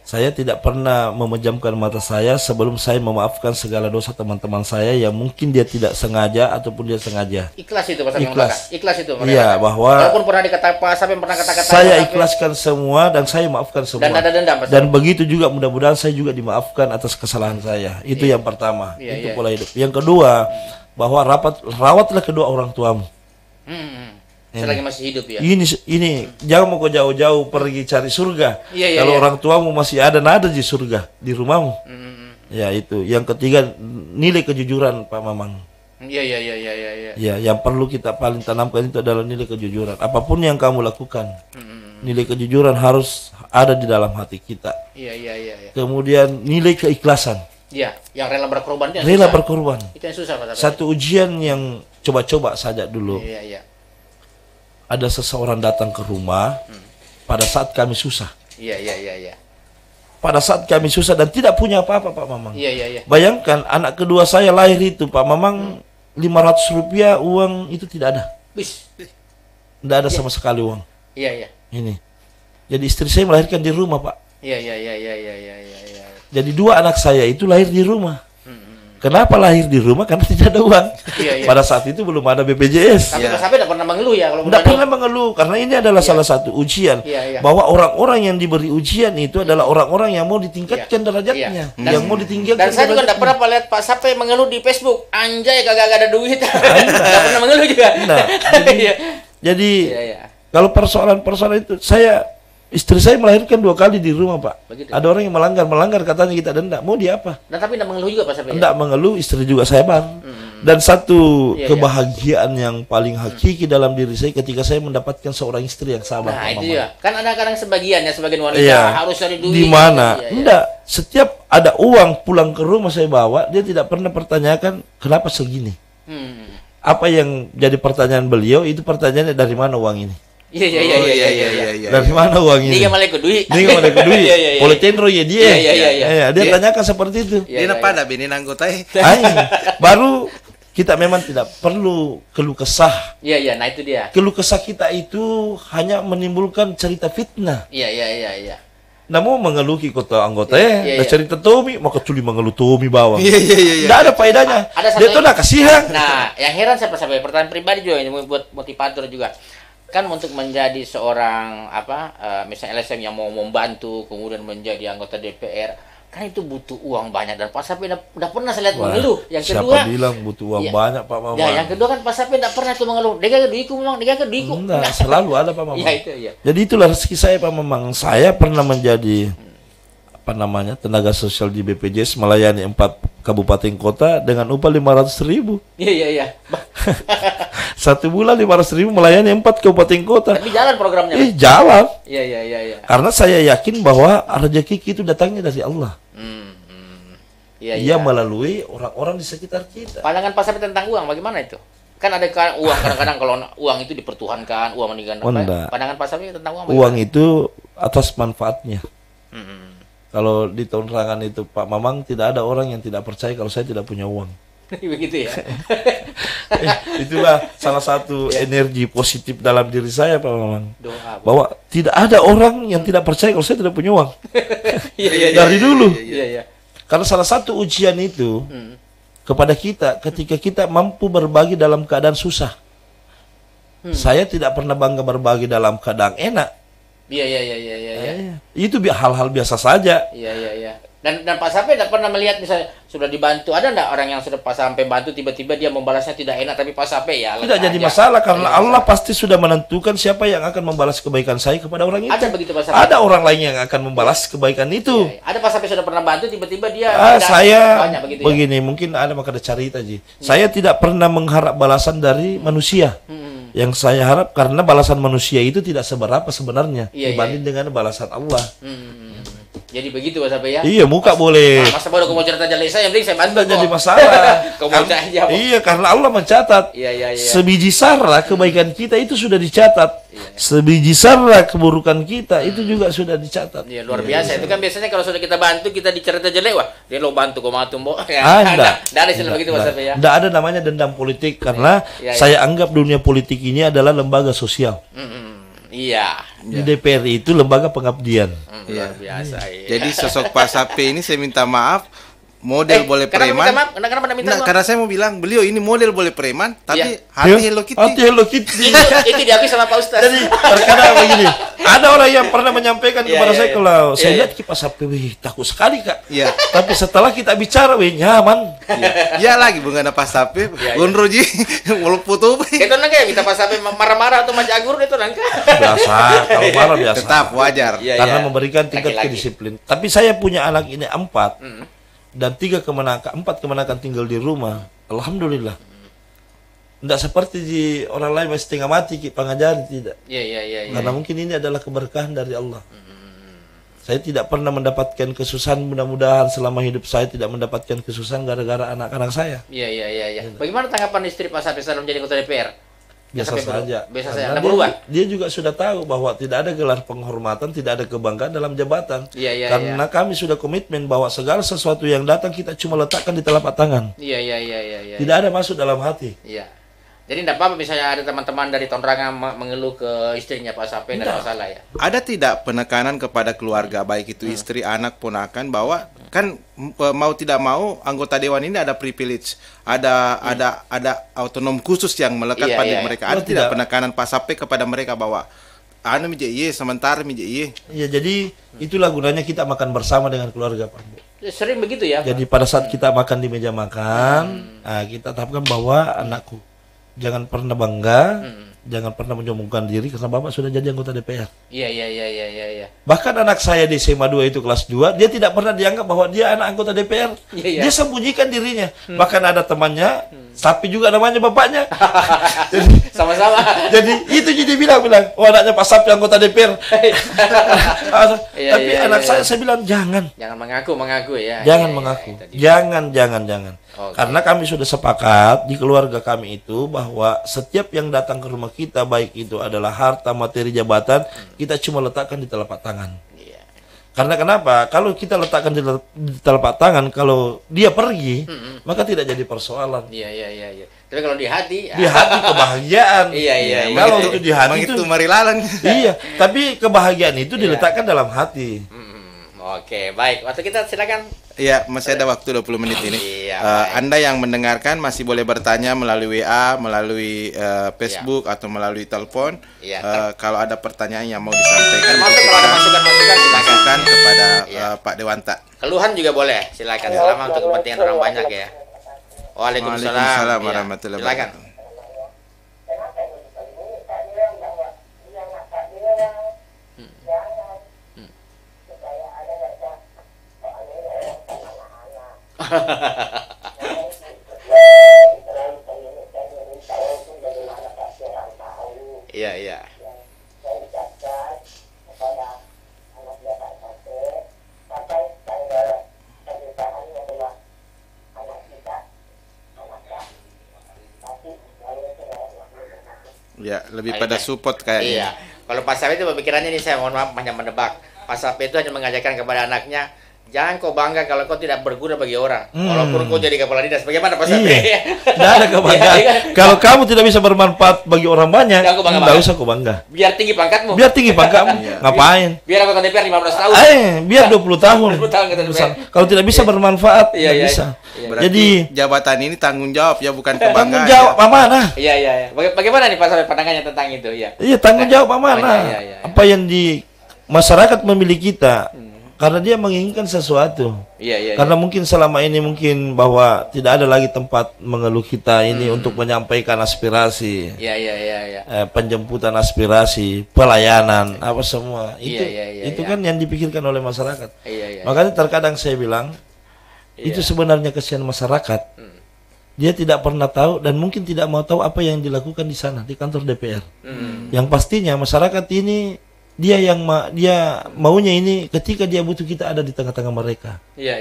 saya tidak pernah memejamkan mata saya sebelum saya memaafkan segala dosa teman-teman saya yang mungkin dia tidak sengaja ataupun dia sengaja. Ikhlas itu Pak Sape. Ikhlas itu. Bahwa walaupun pernah dikatakan Pak Sape pernah kata-kata saya ikhlaskan semua dan saya maafkan semua. Dan ada dendam Pak Sape. Dan begitu juga mudah-mudahan saya juga dimaafkan atas kesalahan saya. Itu yang pertama. Itu pola hidup. Yang kedua, bahwa rawatlah kedua orang tuamu. Selagi masih hidup ya. Ini jangan mau kau jauh-jauh pergi cari surga. Kalau orang tuamu masih ada di surga di rumahmu. Ya itu. Yang ketiga, nilai kejujuran Pak Mamang. Yang perlu kita paling tanamkan itu adalah nilai kejujuran. Apapun yang kamu lakukan, nilai kejujuran harus ada di dalam hati kita. Kemudian nilai keikhlasan. Yang rela berkorban itu berkorban. Itu yang susah Pak Sape. Satu ujian yang coba-coba saja dulu. Ada seseorang datang ke rumah pada saat kami susah. Pada saat kami susah dan tidak punya apa-apa Pak Mamang. Bayangkan anak kedua saya lahir itu Pak Mamang, 500 rupiah uang itu tidak ada. Tidak ada sama sekali uang. Ini. Jadi istri saya melahirkan di rumah, Pak. Iya. Jadi 2 anak saya itu lahir di rumah. Kenapa lahir di rumah? Karena tidak ada uang. Pada saat itu belum ada BPJS. Tapi Pak Sapi tidak pernah mengeluh ya kalau tidak pernah mengeluh, karena ini adalah salah satu ujian. Bahwa orang-orang yang diberi ujian itu adalah orang-orang yang mau ditingkatkan derajatnya, yang mau ditinggikan. Dan saya juga tidak pernah lihat Pak Sapi mengeluh di Facebook. Anjay, kagak ada duit. Tidak pernah mengeluh juga. Jadi kalau persoalan-persoalan itu, istri saya melahirkan 2 kali di rumah, Pak. Begitu. Ada orang yang melanggar katanya kita denda. Mau dia apa? Nah, tapi tidak mengeluh juga Pak Sapi. Tidak mengeluh, istri juga sabar. Dan satu kebahagiaan yang paling hakiki dalam diri saya ketika saya mendapatkan seorang istri yang sabar. Nah, itu ya. Kan ada kadang sebagian wanita harus cari duit. Di mana? Enggak. Setiap ada uang pulang ke rumah saya bawa, dia tidak pernah pertanyakan kenapa segini. Apa yang jadi pertanyaan beliau itu pertanyaannya dari mana uang ini? Iya. Dari mana uang ini? Dia malah duit. Politendro ya dia. Dia tanyakan seperti itu. Dia pada bini anggota. Baru kita memang tidak perlu keluh kesah. Nah itu dia. Keluh kesah kita itu hanya menimbulkan cerita fitnah. Iya. Namun mengeluhi kota anggota cerita Tommy, maka culi mengeluh Tommy bawang. Tidak ada faedahnya. Dia tuh nak kasihan. Nah, yang heran saya sampai pertanyaan pribadi juga ini buat motivator juga. Kan untuk menjadi seorang misalnya LSM yang mau membantu kemudian menjadi anggota DPR, kan itu butuh uang banyak, dan Pak Sapi udah pernah saya lihat mengeluh. Yang kedua, siapa bilang butuh uang banyak, Pak Maman? Ya, yang kedua kan Pak Sapi tidak pernah tuh mengeluh. Dia duitku memang, dia duitku. Enggak, selalu ada Pak Maman. Iya. Jadi itulah rezeki saya, Pak Maman. Saya pernah menjadi tenaga sosial di BPJS, melayani 4 kabupaten kota dengan upah 500.000. Iya. 1 bulan 500.000 melayani 4 kabupaten kota. Tapi jalan programnya. Jalan. Iya. Karena saya yakin bahwa rezeki itu datangnya dari Allah. Ia melalui orang-orang di sekitar kita. Pandangan Pak Sapi tentang uang bagaimana itu? Kan ada uang kadang-kadang kalau uang itu dipertuhankan, uang meninggalkan. Pandangan Pak Sapi tentang uang bagaimana? Uang itu atas manfaatnya. Kalau di penerangan itu Pak Mamang, tidak ada orang yang tidak percaya kalau saya tidak punya uang. Begitu ya. Itulah salah satu energi positif dalam diri saya, Pak Mamang. Bahwa tidak ada orang yang tidak percaya kalau saya tidak punya uang. Dari dulu. Karena salah satu ujian itu kepada kita ketika kita mampu berbagi dalam keadaan susah. Saya tidak pernah bangga berbagi dalam keadaan enak. Iya. Itu hal-hal biasa saja. Iya. Dan Pak Sapi tidak pernah melihat misalnya sudah dibantu, ada enggak orang yang sudah Pak Sapi bantu tiba-tiba dia membalasnya tidak enak, tapi Pak Sapi tidak jadi masalah karena Allah pasti sudah menentukan siapa yang akan membalas kebaikan saya kepada orang itu. Ada begitu Pak Sapi? Ada orang lain yang akan membalas kebaikan itu. Ada Pak Sapi sudah pernah bantu tiba-tiba dia saya banyak, begini mungkin ada maka ada cerita Ji. Saya tidak pernah mengharap balasan dari manusia. Yang saya harap karena balasan manusia itu tidak seberapa sebenarnya dibanding dengan balasan Allah. Jadi begitu Mas Abe ya? Iya, muka boleh. Masa bodoh mau cerita jali saya, yang penting saya bantu. Tidak jadi masalah. Aja. Iya, karena Allah mencatat. Iya. Sebiji sarah kebaikan kita itu sudah dicatat. Sebiji sarah keburukan kita itu juga sudah dicatat. Iya, luar biasa. Itu kan biasanya kalau sudah kita bantu, kita dicerita jelek, wah, dia lo bantu kok matum, Mbok. Tidak ada istilah begitu Mas Abe ya? Tidak ada namanya dendam politik karena saya anggap dunia politik ini adalah lembaga sosial. Iya. Di DPR itu lembaga pengabdian. Luar biasa. Jadi sosok Pak Sapi ini saya minta maaf, model boleh preman. Kenapa minta maaf? Karena saya mau bilang beliau ini model boleh preman, tapi hati Hello Kitty. Hati Hello Kitty. Itu diakui sama Pak Ustaz. Jadi terkadang begini, ada orang yang pernah menyampaikan kepada saya kalau saya lihat Pak Sapi, takut sekali Kak. Iya. Tapi setelah kita bicara, nyaman. Ya lagi bukan Pak Sapi, Gunroji, mulut putu. Itu nangka minta Pak Sapi marah-marah atau majagur itu nangka. Biasa, kalau marah biasa. Tetap wajar. Karena memberikan tingkat kedisiplin. Tapi saya punya anak ini 4. Dan 4 kemenakan tinggal di rumah. Alhamdulillah. Tidak seperti di orang lain masih setengah mati pengajaran, tidak. Iya. Karena mungkin ini adalah keberkahan dari Allah. Saya tidak pernah mendapatkan kesusahan, mudah-mudahan selama hidup saya tidak mendapatkan kesusahan gara-gara anak-anak saya. Iya. Bagaimana tanggapan istri Pak Sapi setelah menjadi anggota DPR? Biasa saja. Biasa saja. Ada berubah? Dia juga sudah tahu bahwa tidak ada gelar penghormatan, tidak ada kebanggaan dalam jabatan. Iya. Karena kami sudah komitmen bahwa segala sesuatu yang datang kita cuma letakkan di telapak tangan. Iya. Tidak ada masuk dalam hati. Iya. Jadi tidak apa-apa misalnya ada teman-teman dari Tonranga mengeluh ke istrinya Pak Sape, tidak masalah ya. Ada tidak penekanan kepada keluarga, baik itu istri, anak, ponakan, bahwa kan mau tidak mau anggota dewan ini ada privilege, ada otonom khusus yang melekat pada mereka. Ada tidak penekanan Pak Sape kepada mereka bahwa anu mijie sementara mijie? Ya, jadi itulah gunanya kita makan bersama dengan keluarga, Pak. Sering begitu ya. Jadi pada saat kita makan di meja makan, kita tetapkan bahwa anakku jangan pernah bangga, jangan pernah menyombongkan diri karena Bapak sudah jadi anggota DPR. Iya. Bahkan anak saya di SMA 2 itu kelas 2, dia tidak pernah dianggap bahwa dia anak anggota DPR. Dia sembunyikan dirinya. Bahkan ada temannya, Sapi juga namanya bapaknya. Sama-sama. Jadi itu jadi bilang, oh anaknya Pak Sapi anggota DPR. Tapi anak saya bilang jangan mengaku ya. Jangan mengaku. Jangan. Okay. Karena kami sudah sepakat di keluarga kami itu bahwa setiap yang datang ke rumah kita, baik itu adalah harta, materi, jabatan, kita cuma letakkan di telapak tangan. Karena kenapa? Kalau kita letakkan di telapak tangan, kalau dia pergi, maka tidak jadi persoalan. Iya. Tapi kalau di hati kebahagiaan. Iya. Kalau itu di hati itu marilalan. Iya, tapi kebahagiaan itu diletakkan dalam hati. Oke, baik. Waktu kita silakan. Iya, masih ada waktu 20 menit ini. Anda yang mendengarkan masih boleh bertanya melalui WA, melalui Facebook atau melalui telepon. Kalau ada pertanyaan yang mau disampaikan, kalau ada masukan-masukan silakan kepada Pak Dewanta. Keluhan juga boleh, silakan. Selama untuk kepentingan orang banyak ya. Waalaikumsalam warahmatullahi wabarakatuh. Iya. Ya, lebih pada support kayaknya. Iya. Kalau Pak Sapi itu pemikirannya ini, saya mohon maaf hanya menebak. Pak Sapi itu hanya mengajarkan kepada anaknya, jangan kau bangga kalau kau tidak berguna bagi orang. Walaupun kau jadi kepala dinas. Bagaimana Pak Sapi? Tidak ada kebanggaan. Kalau kamu tidak bisa bermanfaat bagi orang banyak, tidak usah kau bangga. Biar tinggi pangkatmu. Ngapain? Biar anggota DPR 15 tahun. Biar 20 tahun. Kalau tidak bisa bermanfaat, tidak bisa. Jadi jabatan ini tanggung jawab ya, bukan kebanggaan. Tanggung jawab amanah. Iya. Bagaimana nih Pak Sapi pandangannya tentang itu? Iya, tanggung jawab amanah. Apa yang di masyarakat memilih kita. Karena dia menginginkan sesuatu. Karena mungkin selama ini bahwa tidak ada lagi tempat mengeluh kita ini untuk menyampaikan aspirasi. Penjemputan aspirasi, pelayanan, apa semua. Itu kan yang dipikirkan oleh masyarakat. Makanya terkadang saya bilang itu sebenarnya kesian masyarakat. Dia tidak pernah tahu dan mungkin tidak mau tahu apa yang dilakukan di sana di kantor DPR. Yang pastinya masyarakat ini dia maunya ini ketika dia butuh kita ada di tengah-tengah mereka. Iya.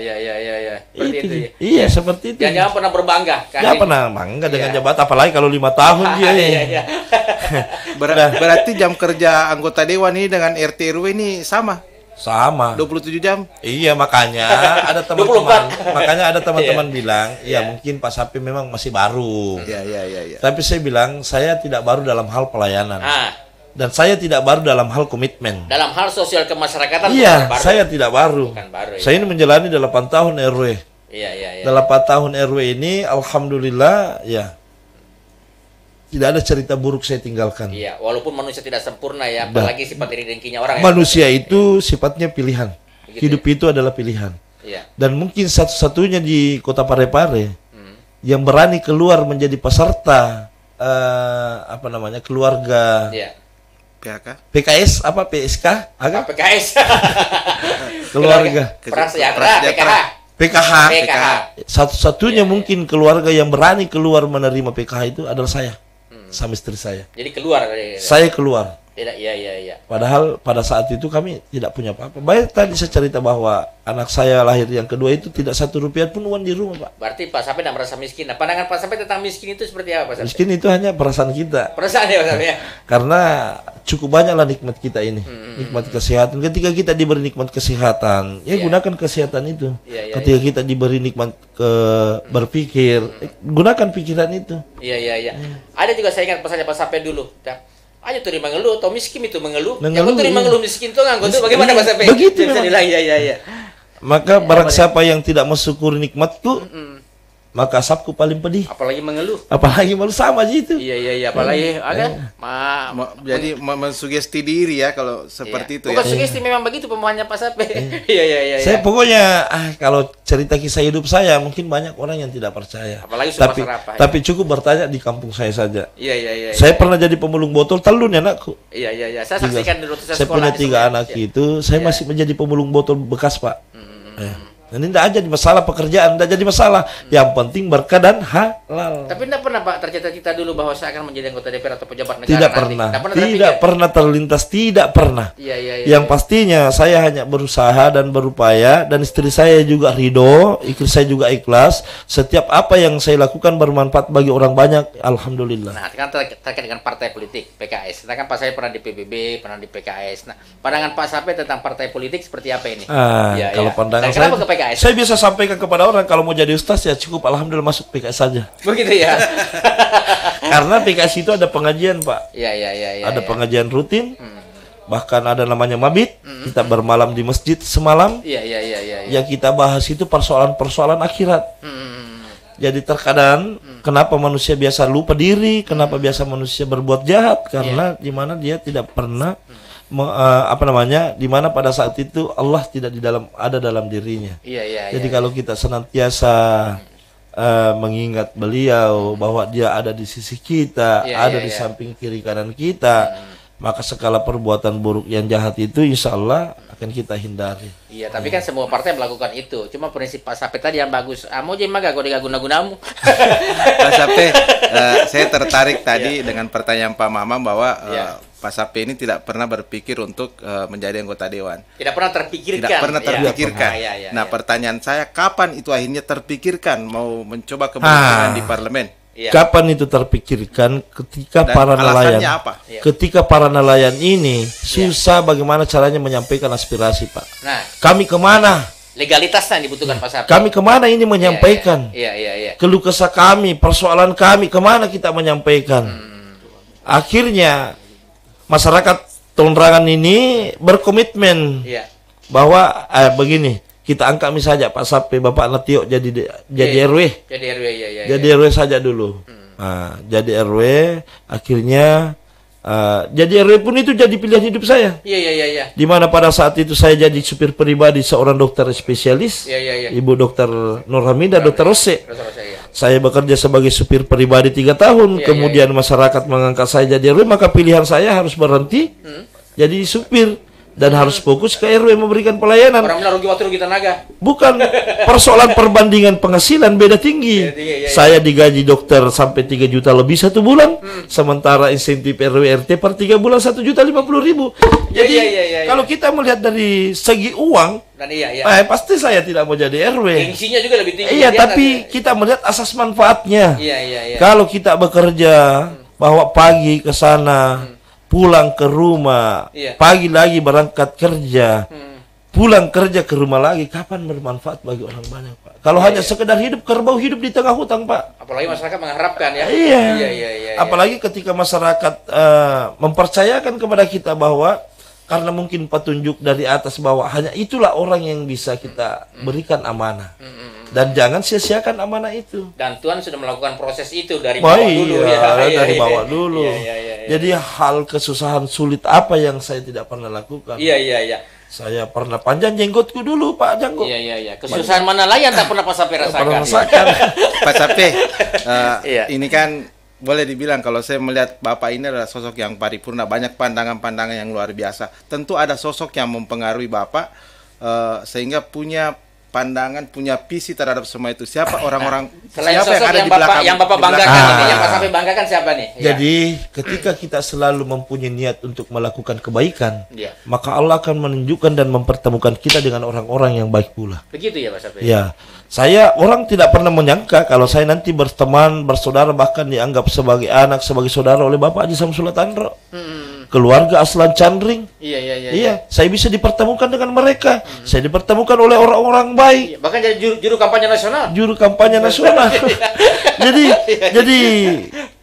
Seperti itu. Iya, seperti itu. Jangan pernah berbangga. Jangan pernah bangga dengan jabatan, apalagi kalau 5 tahun dia. Iya. Berarti jam kerja anggota dewan ini dengan RT RW ini sama. 27 jam. Iya, makanya ada teman-teman bilang, mungkin Pak Sapi memang masih baru. Iya. Tapi saya bilang, saya tidak baru dalam hal pelayanan. Dan saya tidak baru dalam hal komitmen. Dalam hal sosial kemasyarakatan. Iya, saya tidak baru. Saya ini menjalani 8 tahun RW. Iya. 8 tahun RW ini, alhamdulillah, tidak ada cerita buruk saya tinggalkan. Iya, walaupun manusia tidak sempurna ya, apalagi sifat iri dengkinya orang. Manusia itu sifatnya pilihan. Hidup itu adalah pilihan. Dan mungkin satu-satunya di Kota Parepare yang berani keluar menjadi peserta keluarga. PKS PSK PKS keluarga PKH satu-satunya mungkin keluarga yang berani keluar menerima PKH itu adalah saya sama istri saya. Jadi keluar saya keluar Tidak, iya. Padahal pada saat itu kami tidak punya apa-apa. Baik tadi saya cerita bahwa anak saya lahir yang kedua itu tidak 1 rupiah pun uang di rumah, Pak. Berarti Pak Sape tidak merasa miskin. Nah, pandangan Pak Sape tentang miskin itu seperti apa, Pak Sape? Miskin itu hanya perasaan kita. Perasaan ya, Pak Sape ya. Karena cukup banyaklah nikmat kita ini. Nikmat kesehatan. Ketika kita diberi nikmat kesehatan, ya gunakan kesehatan itu. Ketika kita diberi nikmat berpikir, gunakan pikiran itu. Iya. Ada juga saya ingat pesannya Pak Sape dulu. Ayo terima mengeluh atau miskin itu mengeluh. Mengeluh, yang terima mengeluh miskin itu nganggo itu bagaimana Pak Sape? Begitu bisa dibilang iya. Maka barang siapa yang tidak mensyukuri nikmatku, maka asapku paling pedih. Apalagi mengeluh. Apalagi malu sama aja itu. Iya. Apalagi jadi mensugesti diri ya kalau seperti itu. Bukan sugesti, memang begitu pemahamannya Pak Sape. Iya. Saya pokoknya kalau cerita kisah hidup saya mungkin banyak orang yang tidak percaya. Apalagi tapi cukup bertanya di kampung saya saja. Iya. Saya pernah jadi pemulung botol talun ya anakku. Iya. Saya saksikan dulu saya punya 3 anak itu, saya masih menjadi pemulung botol bekas, Pak. Ini tidak jadi masalah pekerjaan, tidak jadi masalah. Yang penting berkah dan halal. Tapi tidak pernah Pak tercita-cita dulu bahwa saya akan menjadi anggota DPR atau pejabat negara. Tidak pernah terlintas, tidak pernah. Iya. Yang pastinya saya hanya berusaha dan berupaya, dan istri saya juga ridho, istri saya juga ikhlas. Setiap apa yang saya lakukan bermanfaat bagi orang banyak, alhamdulillah. Nah, kan terkait dengan partai politik PKS. Nah, kan Pak saya pernah di PBB, pernah di PKS. Nah, pandangan Pak Sape tentang partai politik seperti apa ini? Kalau pandangan saya, kenapa ke PKS? Saya bisa sampaikan kepada orang kalau mau jadi ustaz ya cukup alhamdulillah masuk PKS saja. Begitu ya. Karena PKS itu ada pengajian, Pak. Iya. Ada pengajian rutin. Bahkan ada namanya mabit. Kita bermalam di masjid semalam. Iya. Yang kita bahas itu persoalan-persoalan akhirat. Jadi terkadang kenapa manusia biasa lupa diri, kenapa biasa manusia berbuat jahat, karena di mana dia tidak pernah di mana pada saat itu Allah tidak ada dalam dirinya. Jadi kalau kita senantiasa mengingat beliau bahwa dia ada di sisi kita, ada di samping kiri kanan kita, maka segala perbuatan buruk yang jahat itu insya Allah akan kita hindari. Iya, tapi kan semua partai melakukan itu. Cuma prinsip Pak Sape tadi yang bagus. Mau jadi mah gak guna-gunamu. Pak Sape, saya tertarik tadi dengan pertanyaan Pak Mamam bahwa Pak Sape ini tidak pernah berpikir untuk menjadi anggota dewan. Tidak pernah terpikirkan. Tidak pernah terpikirkan. Nah, pertanyaan saya, kapan itu akhirnya terpikirkan mau mencoba kepemimpinan di parlemen? Kapan itu terpikirkan? Ketika para nelayan. Apa? Ketika para nelayan ini susah bagaimana caranya menyampaikan aspirasi, Pak. Nah, kami kemana? Legalitasnya yang dibutuhkan Pak Sape. Kami kemana ini menyampaikan? Keluh kesah kami, persoalan kami, kemana kita menyampaikan? Akhirnya masyarakat Tongrangan ini berkomitmen bahwa begini, kita angkat misalnya Pak Sape, Bapak Natio jadi RW. Jadi RW saja dulu. Nah, jadi RW, akhirnya jadi RW pun itu jadi pilihan hidup saya. Di mana pada saat itu saya jadi supir pribadi seorang dokter spesialis, Ibu Dokter Nur Hamidah, Dokter Rose. Saya bekerja sebagai supir pribadi 3 tahun, kemudian masyarakat mengangkat saya jadi RW, maka pilihan saya harus berhenti jadi supir dan harus fokus ke RW memberikan pelayanan. Orang bilang rugi waktu, rugi tenaga. Bukan persoalan perbandingan penghasilan beda tinggi. Saya digaji dokter sampai 3 juta lebih 1 bulan, sementara insentif RW RT per 3 bulan 1.050.000. Jadi kalau kita melihat dari segi uang, dan pasti saya tidak mau jadi RW. Gengsinya juga lebih tinggi. Tapi kita melihat asas manfaatnya. Kalau kita bekerja bahwa pagi ke sana, pulang ke rumah, pagi lagi berangkat kerja, pulang kerja ke rumah lagi, kapan bermanfaat bagi orang banyak, Pak? Kalau hanya sekedar hidup, kerbau hidup di tengah hutang, Pak. Apalagi masyarakat mengharapkan ya. Apalagi ketika masyarakat mempercayakan kepada kita bahwa karena mungkin petunjuk dari atas bahwa hanya itulah orang yang bisa kita berikan amanah. Dan jangan sia-siakan amanah itu. Dan Tuhan sudah melakukan proses itu dari bawah dulu dari bawah dulu. Jadi hal kesusahan sulit apa yang saya tidak pernah lakukan? Saya pernah panjang jenggotku dulu, Pak Janggo. Kesusahan mana lagi yang tak pernah Pak Sape rasakan? Pak Sape, ini kan boleh dibilang kalau saya melihat Bapak ini adalah sosok yang paripurna, banyak pandangan-pandangan yang luar biasa. Tentu ada sosok yang mempengaruhi Bapak sehingga punya pandangan, punya visi terhadap semua itu? Siapa orang-orang, selain siapa sosok yang ada yang di belakang? yang Bapak banggakan ini, yang Pak Sapi banggakan siapa nih? Jadi ketika kita selalu mempunyai niat untuk melakukan kebaikan, maka Allah akan menunjukkan dan mempertemukan kita dengan orang-orang yang baik pula. Begitu ya Pak Sapi? Ya, saya orang tidak pernah menyangka kalau saya nanti berteman, bersaudara, bahkan dianggap sebagai anak, sebagai saudara oleh Bapak Haji Samsul Tanro. Keluarga Aslan Chandring. Iya, saya bisa dipertemukan dengan mereka. Saya dipertemukan oleh orang-orang baik. Iya, bahkan jadi juru kampanye nasional. Juru kampanye nasional. jadi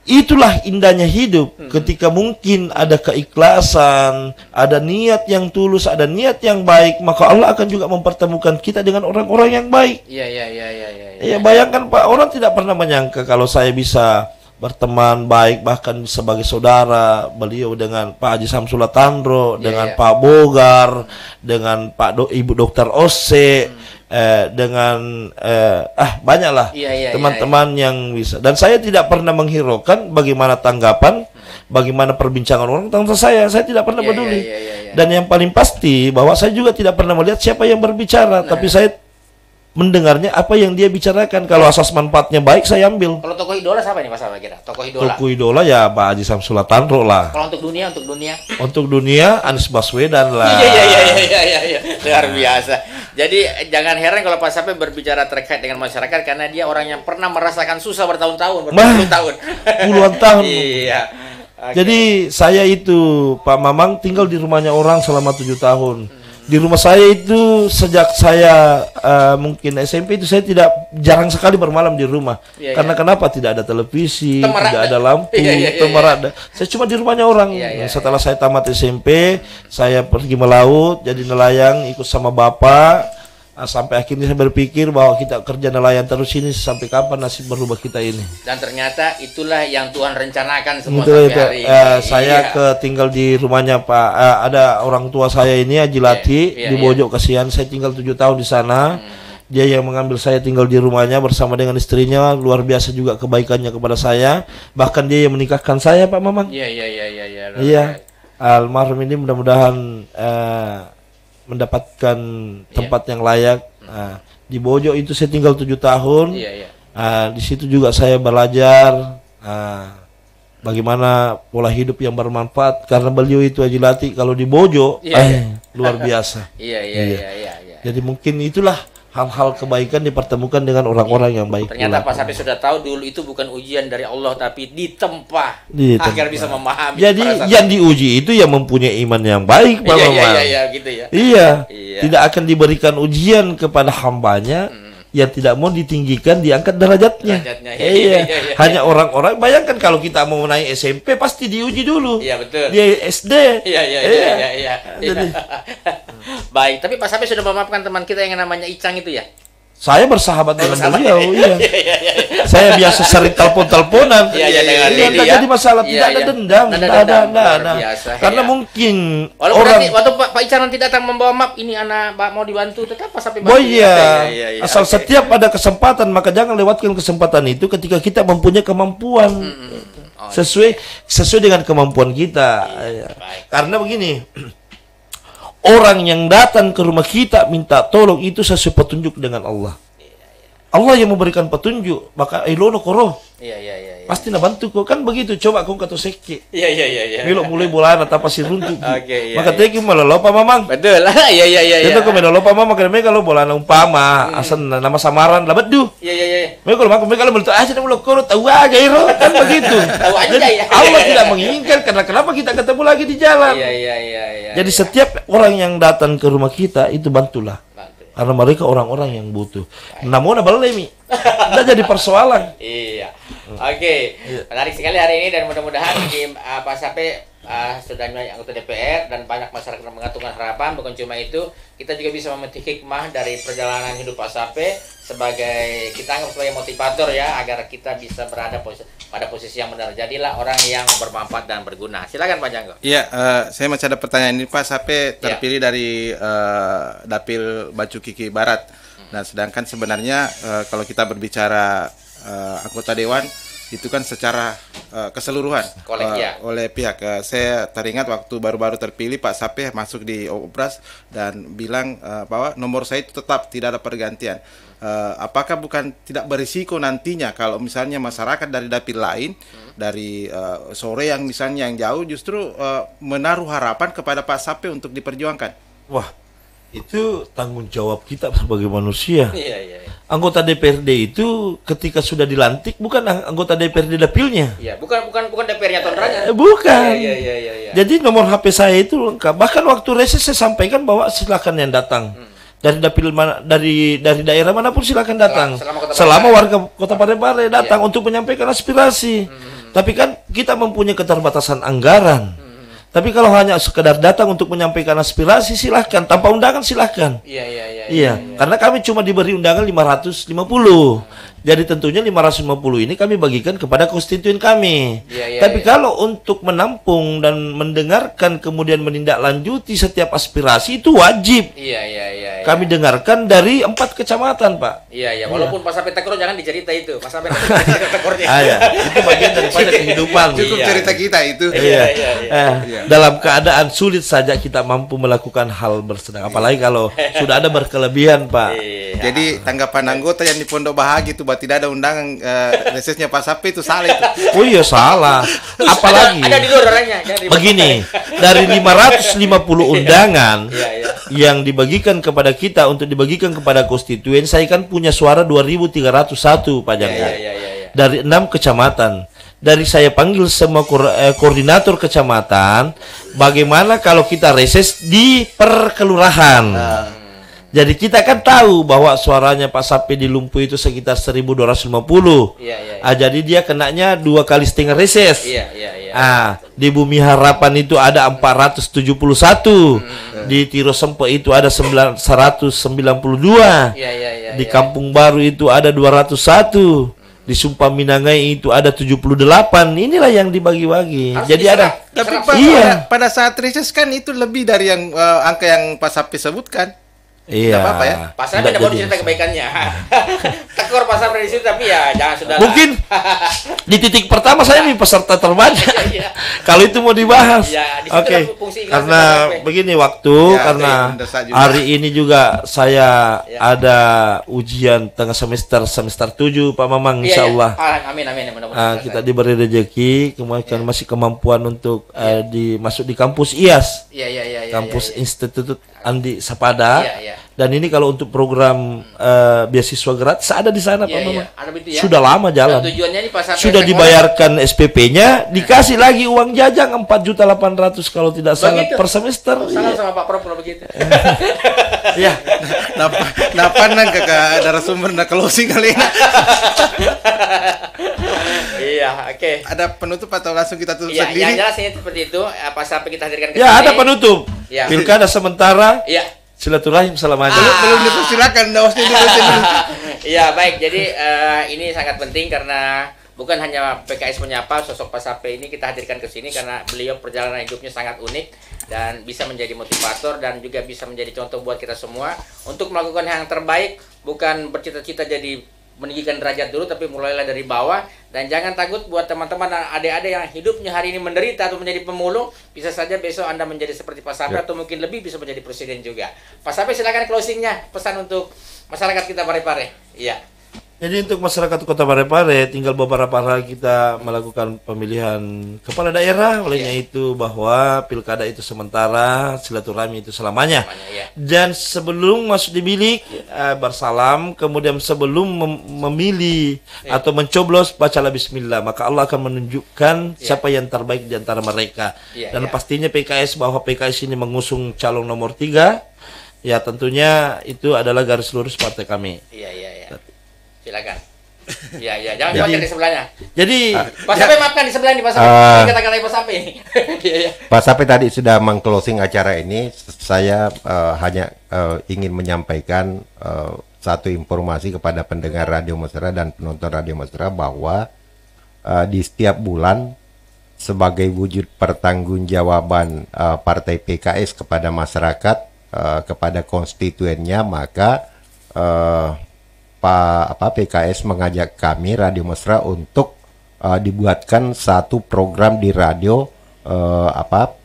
itulah indahnya hidup. Ketika mungkin ada keikhlasan, ada niat yang tulus, ada niat yang baik, maka Allah akan juga mempertemukan kita dengan orang-orang yang baik. Iya, bayangkan Pak, orang tidak pernah menyangka kalau saya bisa berteman baik, bahkan sebagai saudara beliau dengan Pak Haji Samsul Tanro, dengan Pak Bogar, dengan Ibu Dokter Ose, dengan banyaklah teman-teman yang bisa. Dan saya tidak pernah menghiraukan bagaimana tanggapan, bagaimana perbincangan orang tentang saya tidak pernah peduli. Dan yang paling pasti bahwa saya juga tidak pernah melihat siapa yang berbicara, tapi saya mendengarnya apa yang dia bicarakan. Kalau asas manfaatnya baik, saya ambil. Kalau tokoh idola siapa nih Mas Alfa kira? Tokoh idola ya Pak Haji Samsul Tanro lah. Kalau untuk dunia Anies Baswedan lah. Iya. Luar biasa. Jadi jangan heran kalau Pak Sapi berbicara terkait dengan masyarakat, karena dia orang yang pernah merasakan susah bertahun-tahun, berpuluh tahun. Puluhan tahun. Iya. Jadi saya itu Pak Mamang tinggal di rumahnya orang selama 7 tahun. Di rumah saya itu sejak saya mungkin SMP itu saya jarang sekali bermalam di rumah. Karena kenapa? Tidak ada televisi, tidak ada lampu, temerada. Saya cuma di rumahnya orang. Setelah saya tamat SMP, saya pergi melaut, jadi nelayan, ikut sama bapak. Sampai akhirnya saya berpikir bahwa kita kerja nelayan terus ini sampai kapan nasib berubah kita ini. Dan ternyata itulah yang Tuhan rencanakan semua sampai hari ini. Saya tinggal di rumahnya Pak. Ada orang tua saya ini Haji Lati di Bojok Kasihan. Saya tinggal 7 tahun di sana. Dia yang mengambil saya tinggal di rumahnya bersama dengan istrinya. Luar biasa juga kebaikannya kepada saya. Bahkan dia yang menikahkan saya Pak Mamang. Iya. Almarhum ini mudah-mudahan mendapatkan tempat yang layak. Di Bojok itu saya tinggal 7 tahun. Di situ juga saya belajar bagaimana pola hidup yang bermanfaat, karena beliau itu Haji Lati kalau di Bojok luar biasa. Jadi mungkin itulah hal-hal kebaikan dipertemukan dengan orang-orang yang baik. Ternyata Pak Sapi sudah tahu dulu itu bukan ujian dari Allah, tapi ditempa agar bisa memahami. Jadi yang diuji itu yang mempunyai iman yang baik, Pak Mama. Gitu ya. Iya. Tidak akan diberikan ujian kepada hambanya yang tidak mau ditinggikan, diangkat derajatnya. Hanya orang-orang, bayangkan kalau kita mau naik SMP pasti diuji dulu. Iya, betul. Di SD. Iya. Baik, tapi Pak Sapi sudah memaafkan teman kita yang namanya Icang itu ya? Saya bersahabat dengan beliau, Saya biasa sering telepon-teleponan. Tidak jadi masalah, tidak ada dendam, tidak ada. Karena mungkin orang waktu Pak Icang nanti datang membawa map, ini anak mau dibantu, tetap Pak Sapi bantu. Asal setiap ada kesempatan, maka jangan lewatkan kesempatan itu ketika kita mempunyai kemampuan. Sesuai dengan kemampuan kita. Karena begini, orang yang datang ke rumah kita minta tolong itu sesuai petunjuk dengan Allah. Allah yang memberikan petunjuk, maka ilono koro. Pasti nak bantu kau, kan begitu. Coba kau kata seke. Bilo mulai bulan atau pasti runtuh. Maka teki melolo Pak Mamang. Betul. Itu kau melolo Pak Mamang karena kalau bulan umpama asal nama samaran lah bedu. Mereka kalau betul aja nak koro tahu aja iro, kan begitu. Jadi Allah tidak menginginkan, karena kenapa kita ketemu lagi di jalan. Jadi setiap orang yang datang ke rumah kita itu bantulah. Karena mereka orang-orang yang butuh. Namun balemi, tidak jadi persoalan. Menarik sekali hari ini, dan mudah-mudahan di Pak Sapi sudah anggota DPR dan banyak masyarakat yang mengaturkan harapan. Bukan cuma itu, kita juga bisa memetik hikmah dari perjalanan hidup Pak Sapi sebagai, kita anggap sebagai motivator ya, agar kita bisa berada pada posisi yang benar. Jadilah orang yang bermanfaat dan berguna. Silakan Pak Janggo. Iya, saya masih ada pertanyaan ini Pak. Sapi terpilih dari Dapil Bacu Kiki Barat. Nah, sedangkan sebenarnya kalau kita berbicara anggota dewan itu kan secara keseluruhan oleh pihak. Saya teringat waktu baru-baru terpilih Pak Sape masuk di Obras dan bilang bahwa nomor saya itu tetap tidak ada pergantian. Apakah bukan tidak berisiko nantinya kalau misalnya masyarakat dari dapil lain dari sore yang misalnya yang jauh justru menaruh harapan kepada Pak Sape untuk diperjuangkan? Wah, itu tanggung jawab kita sebagai manusia. Anggota DPRD itu ketika sudah dilantik bukan anggota DPRD dapilnya. Iya, bukan DPR-nya Tuan Raja. Bukan. Jadi nomor HP saya itu lengkap. Bahkan waktu reses saya sampaikan bahwa silakan yang datang. Dari dapil mana, dari daerah manapun silakan datang. Selama warga Kota Parepare datang untuk menyampaikan aspirasi. Tapi kan kita mempunyai keterbatasan anggaran. Tapi kalau hanya sekedar datang untuk menyampaikan aspirasi silahkan, tanpa undangan silahkan. Iya. Karena kami cuma diberi undangan 550. Jadi tentunya 550 ini kami bagikan kepada konstituen kami. Tapi kalau untuk menampung dan mendengarkan kemudian menindaklanjuti setiap aspirasi itu wajib. Kami dengarkan dari 4 kecamatan, Pak. Walaupun Pak Sape tekor jangan dicerita itu. Pak Sape tekornya. Itu bagian daripada kehidupan. Cukup cerita kita itu. Dalam keadaan sulit saja kita mampu melakukan hal bersedekah. Apalagi kalau sudah ada berkelebihan, Pak. Jadi tanggapan anggota yang di Pondok Bahagia itu tidak ada undangan resesnya Pak Sape itu salah itu. Oh iya salah. Apalagi ada di luar orangnya. Begini, dari 550 undangan yang dibagikan kepada kita untuk dibagikan kepada konstituen, saya kan punya suara 2.301 Pak Jangka. Dari 6 kecamatan. Dari saya panggil semua koordinator kecamatan, bagaimana kalau kita reses di perkelurahan. Jadi kita kan tahu bahwa suaranya Pak Sape di Lumpuh itu sekitar 1.250. Jadi dia kenanya 2,5 kali reses. Di Bumi Harapan itu ada 471. Di Tiro Sempo itu ada 192. Di Kampung Baru itu ada 201. Di Sumpah Minangai itu ada 78. Inilah yang dibagi-bagi. Jadi ada. Tapi pada saat reses kan itu lebih dari yang angka yang Pak Sape sebutkan. Iya. Tidak apa-apa ya. Pak Sape tidak mau cerita kebaikannya. Tekor Pak Sape di situ, tapi ya jangan sudah. Mungkin di titik pertama saya nih peserta terbanyak. Kalau itu mau dibahas. Oke. Karena begini waktu karena hari ini juga saya ada ujian tengah semester 7 Pak Mamang insyaallah. Amin mudah-mudahan. Kita diberi rezeki, kemudian masih kemampuan untuk masuk di kampus IAS. Kampus Institut Andi Sapada. Dan ini kalau untuk program beasiswa gratis ada di sana Pak Mamang. Sudah lama jalan. Sudah dibayarkan SPP-nya, dikasih lagi uang jajang 4.800.000 kalau tidak salah per semester. Salah sama Pak Prof kalau begitu. Ya. Napan nang kakak narasumber nak closing kali ini. Oke. Ada penutup atau langsung kita tutup sendiri? Yang jelas ini seperti itu. Apa sampai kita hadirkan ke sini? Ada penutup. Pilkada sementara. Silaturahim selamanya. Belum dipersilakan, Iya, baik. Jadi ini sangat penting karena bukan hanya PKS menyapa sosok Pak Sape ini kita hadirkan ke sini karena beliau perjalanan hidupnya sangat unik dan bisa menjadi motivator dan juga bisa menjadi contoh buat kita semua untuk melakukan yang terbaik, bukan bercita-cita jadi meninggikan derajat dulu, tapi mulailah dari bawah. Dan jangan takut buat teman-teman dan adik-adik yang hidupnya hari ini menderita atau menjadi pemulung, bisa saja besok Anda menjadi seperti Pak Sape atau mungkin lebih bisa menjadi presiden juga. Pak Sape silakan closingnya, pesan untuk masyarakat kita Parepare. Iya. Jadi untuk masyarakat Kota Parepare tinggal beberapa hari kita melakukan pemilihan kepala daerah, olehnya itu bahwa pilkada itu sementara, silaturahmi itu selamanya. Dan sebelum masuk di bilik bersalam, kemudian sebelum memilih atau mencoblos bacalah bismillah, maka Allah akan menunjukkan siapa yang terbaik di antara mereka. Dan pastinya PKS bahwa PKS ini mengusung calon nomor 3. Ya tentunya itu adalah garis lurus partai kami. Silakan. Jangan khawatir di sebelahnya. Jadi Pak Sape maafkan di sebelah ini Pak Sape. Kata-kata Pak Sape ini. Pak Sape tadi sudah meng-closing acara ini. Saya hanya ingin menyampaikan satu informasi kepada pendengar Radio Mesra dan penonton Radio Mesra bahwa di setiap bulan sebagai wujud pertanggungjawaban Partai PKS kepada masyarakat, kepada konstituennya, maka PKS mengajak kami Radio Mesra untuk dibuatkan satu program di radio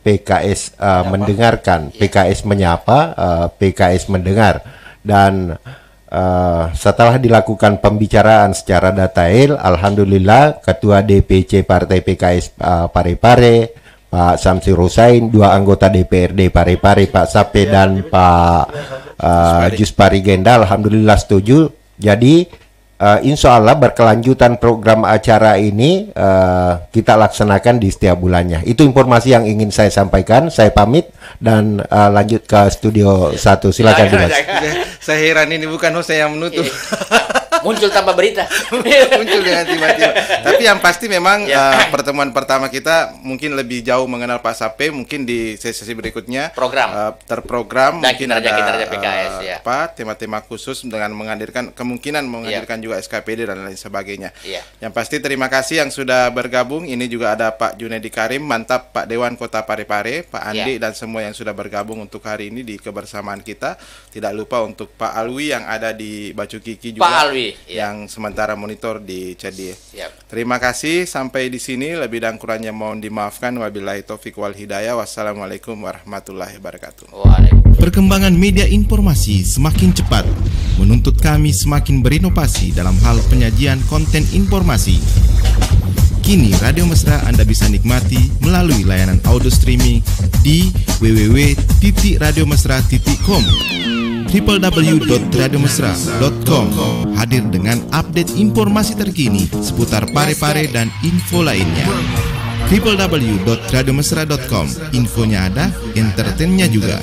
PKS mendengarkan, PKS menyapa, PKS mendengar. Dan setelah dilakukan pembicaraan secara detail, alhamdulillah Ketua DPC Partai PKS Parepare, Pak Samsir Husain, 2 anggota DPRD Parepare, Pak Sape dan Pak Juspari Genda, alhamdulillah setuju. Jadi insya Allah berkelanjutan program acara ini kita laksanakan di setiap bulannya. Itu informasi yang ingin saya sampaikan. Saya pamit dan lanjut ke studio 1. Silakan Dimas. Saya heran, ini bukan host yang menutup. Muncul tanpa berita. Muncul dengan tiba-tiba. Tapi yang pasti memang pertemuan pertama kita mungkin lebih jauh mengenal Pak Sape. Mungkin di sesi berikutnya terprogram dan mungkin kinerja PKS, tema-tema khusus dengan kemungkinan menghadirkan juga SKPD dan lain sebagainya. Yang pasti terima kasih yang sudah bergabung. Ini juga ada Pak Junedi Karim, mantap, Pak Dewan Kota Parepare, Pak Andi dan semua yang sudah bergabung untuk hari ini di kebersamaan kita. Tidak lupa untuk Pak Alwi yang ada di Bacu Kiki juga. Pak Alwi yang sementara monitor di Cedi. Terima kasih, sampai di sini. Lebih dan kurangnya mohon dimaafkan. Wabillahi taufik wal hidayah. Wassalamualaikum warahmatullahi wabarakatuh. Perkembangan media informasi semakin cepat, menuntut kami semakin berinovasi dalam hal penyajian konten informasi. Kini Radio Mesra Anda bisa nikmati melalui layanan audio streaming di www.radiomesra.com. www.radiomesra.com hadir dengan update informasi terkini seputar Parepare dan info lainnya. www.radiomesra.com, infonya ada, entertainnya juga.